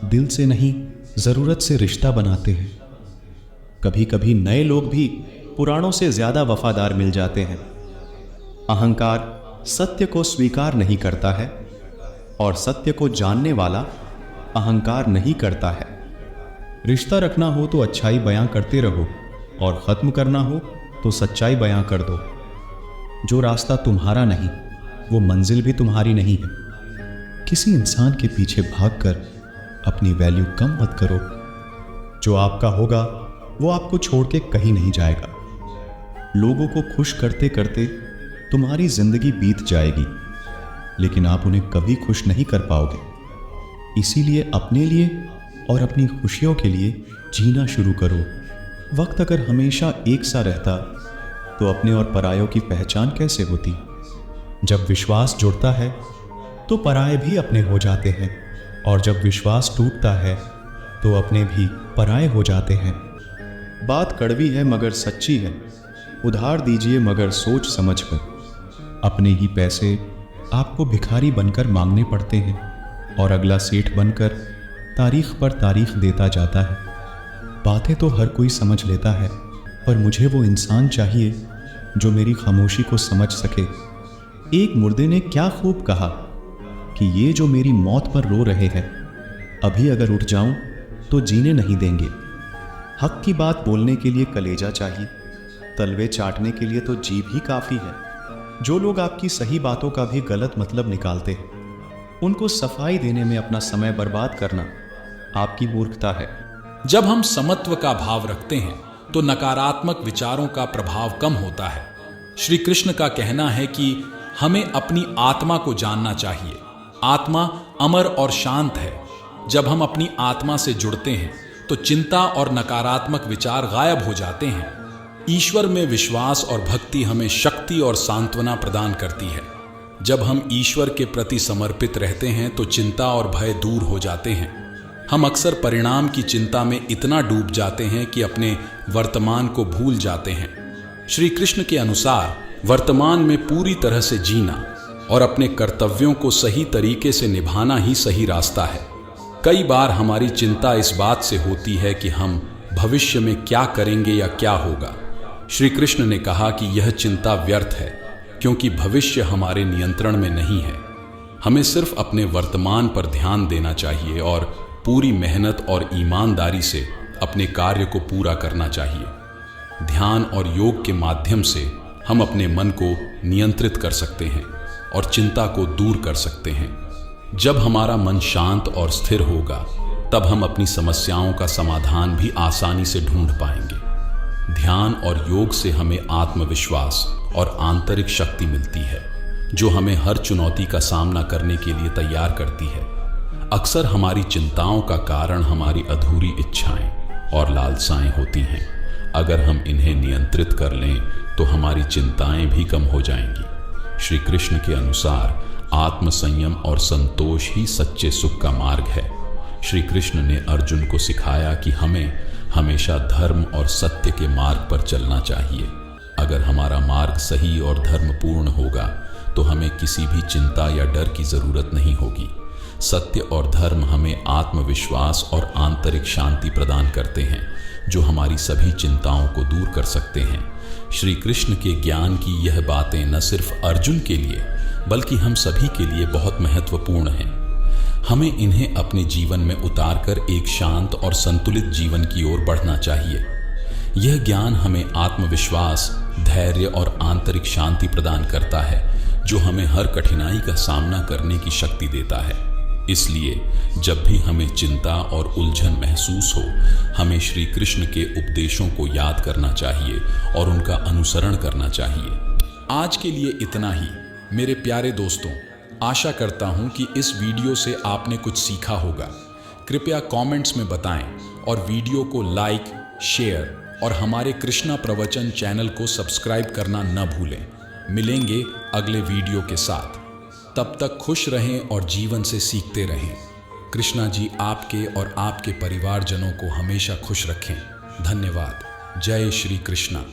दिल से नहीं, जरूरत से रिश्ता बनाते हैं। कभी कभी नए लोग भी पुरानों से ज्यादा वफादार मिल जाते हैं। अहंकार सत्य को स्वीकार नहीं करता है और सत्य को जानने वाला अहंकार नहीं करता है। रिश्ता रखना हो तो अच्छाई बयां करते रहो और खत्म करना हो तो सच्चाई बयां कर दो। जो रास्ता तुम्हारा नहीं, वो मंजिल भी तुम्हारी नहीं है। किसी इंसान के पीछे भागकर अपनी वैल्यू कम मत करो। जो आपका होगा वो आपको छोड़ के कहीं नहीं जाएगा। लोगों को खुश करते करते तुम्हारी जिंदगी बीत जाएगी, लेकिन आप उन्हें कभी खुश नहीं कर पाओगे। इसीलिए अपने लिए और अपनी खुशियों के लिए जीना शुरू करो। वक्त अगर हमेशा एक सा रहता तो अपने और परायों की पहचान कैसे होती? जब विश्वास जुड़ता है तो पराये भी अपने हो जाते हैं, और जब विश्वास टूटता है तो अपने भी पराये हो जाते हैं। बात कड़वी है मगर सच्ची है। उधार दीजिए मगर सोच समझ कर। अपने ही पैसे आपको भिखारी बनकर मांगने पड़ते हैं, और अगला सेठ बनकर तारीख पर तारीख देता जाता है। बातें तो हर कोई समझ लेता है, पर मुझे वो इंसान चाहिए जो मेरी खामोशी को समझ सके। एक मुर्दे ने क्या खूब कहा कि ये जो मेरी मौत पर रो रहे हैं, अभी अगर उठ जाऊं तो जीने नहीं देंगे। हक की बात बोलने के लिए कलेजा चाहिए, तलवे चाटने के लिए तो जीभ ही काफ़ी है। जो लोग आपकी सही बातों का भी गलत मतलब निकालते हैं, उनको सफाई देने में अपना समय बर्बाद करना आपकी मूर्खता है। जब हम समत्व का भाव रखते हैं तो नकारात्मक विचारों का प्रभाव कम होता है। श्री कृष्ण का कहना है कि हमें अपनी आत्मा को जानना चाहिए। आत्मा अमर और शांत है। जब हम अपनी आत्मा से जुड़ते हैं तो चिंता और नकारात्मक विचार गायब हो जाते हैं। ईश्वर में विश्वास और भक्ति हमें शक्ति और सांत्वना प्रदान करती है। जब हम ईश्वर के प्रति समर्पित रहते हैं तो चिंता और भय दूर हो जाते हैं। हम अक्सर परिणाम की चिंता में इतना डूब जाते हैं कि अपने वर्तमान को भूल जाते हैं। श्री कृष्ण के अनुसार वर्तमान में पूरी तरह से जीना और अपने कर्तव्यों को सही तरीके से निभाना ही सही रास्ता है। कई बार हमारी चिंता इस बात से होती है कि हम भविष्य में क्या करेंगे या क्या होगा। श्री कृष्ण ने कहा कि यह चिंता व्यर्थ है, क्योंकि भविष्य हमारे नियंत्रण में नहीं है। हमें सिर्फ अपने वर्तमान पर ध्यान देना चाहिए और पूरी मेहनत और ईमानदारी से अपने कार्य को पूरा करना चाहिए। ध्यान और योग के माध्यम से हम अपने मन को नियंत्रित कर सकते हैं और चिंता को दूर कर सकते हैं। जब हमारा मन शांत और स्थिर होगा, तब हम अपनी समस्याओं का समाधान भी आसानी से ढूंढ पाएंगे। ध्यान और योग से हमें आत्मविश्वास और आंतरिक शक्ति मिलती है, जो हमें हर चुनौती का सामना करने के लिए तैयार करती है। अक्सर हमारी चिंताओं का कारण हमारी अधूरी इच्छाएं और लालसाएं होती हैं। अगर हम इन्हें नियंत्रित कर लें तो हमारी चिंताएं भी कम हो जाएंगी। श्री कृष्ण के अनुसार आत्मसंयम और संतोष ही सच्चे सुख का मार्ग है। श्री कृष्ण ने अर्जुन को सिखाया कि हमें हमेशा धर्म और सत्य के मार्ग पर चलना चाहिए। अगर हमारा मार्ग सही और धर्मपूर्ण होगा तो हमें किसी भी चिंता या डर की जरूरत नहीं होगी। सत्य और धर्म हमें आत्मविश्वास और आंतरिक शांति प्रदान करते हैं, जो हमारी सभी चिंताओं को दूर कर सकते हैं। श्री कृष्ण के ज्ञान की यह बातें न सिर्फ अर्जुन के लिए बल्कि हम सभी के लिए बहुत महत्वपूर्ण हैं। हमें इन्हें अपने जीवन में उतारकर एक शांत और संतुलित जीवन की ओर बढ़ना चाहिए। यह ज्ञान हमें आत्मविश्वास, धैर्य और आंतरिक शांति प्रदान करता है, जो हमें हर कठिनाई का सामना करने की शक्ति देता है। इसलिए जब भी हमें चिंता और उलझन महसूस हो, हमें श्री कृष्ण के उपदेशों को याद करना चाहिए और उनका अनुसरण करना चाहिए। आज के लिए इतना ही मेरे प्यारे दोस्तों। आशा करता हूं कि इस वीडियो से आपने कुछ सीखा होगा। कृपया कमेंट्स में बताएं और वीडियो को लाइक, शेयर और हमारे कृष्णा प्रवचन चैनल को सब्सक्राइब करना न भूलें। मिलेंगे अगले वीडियो के साथ। तब तक खुश रहें और जीवन से सीखते रहें। कृष्णा जी आपके और आपके परिवारजनों को हमेशा खुश रखें। धन्यवाद। जय श्री कृष्णा।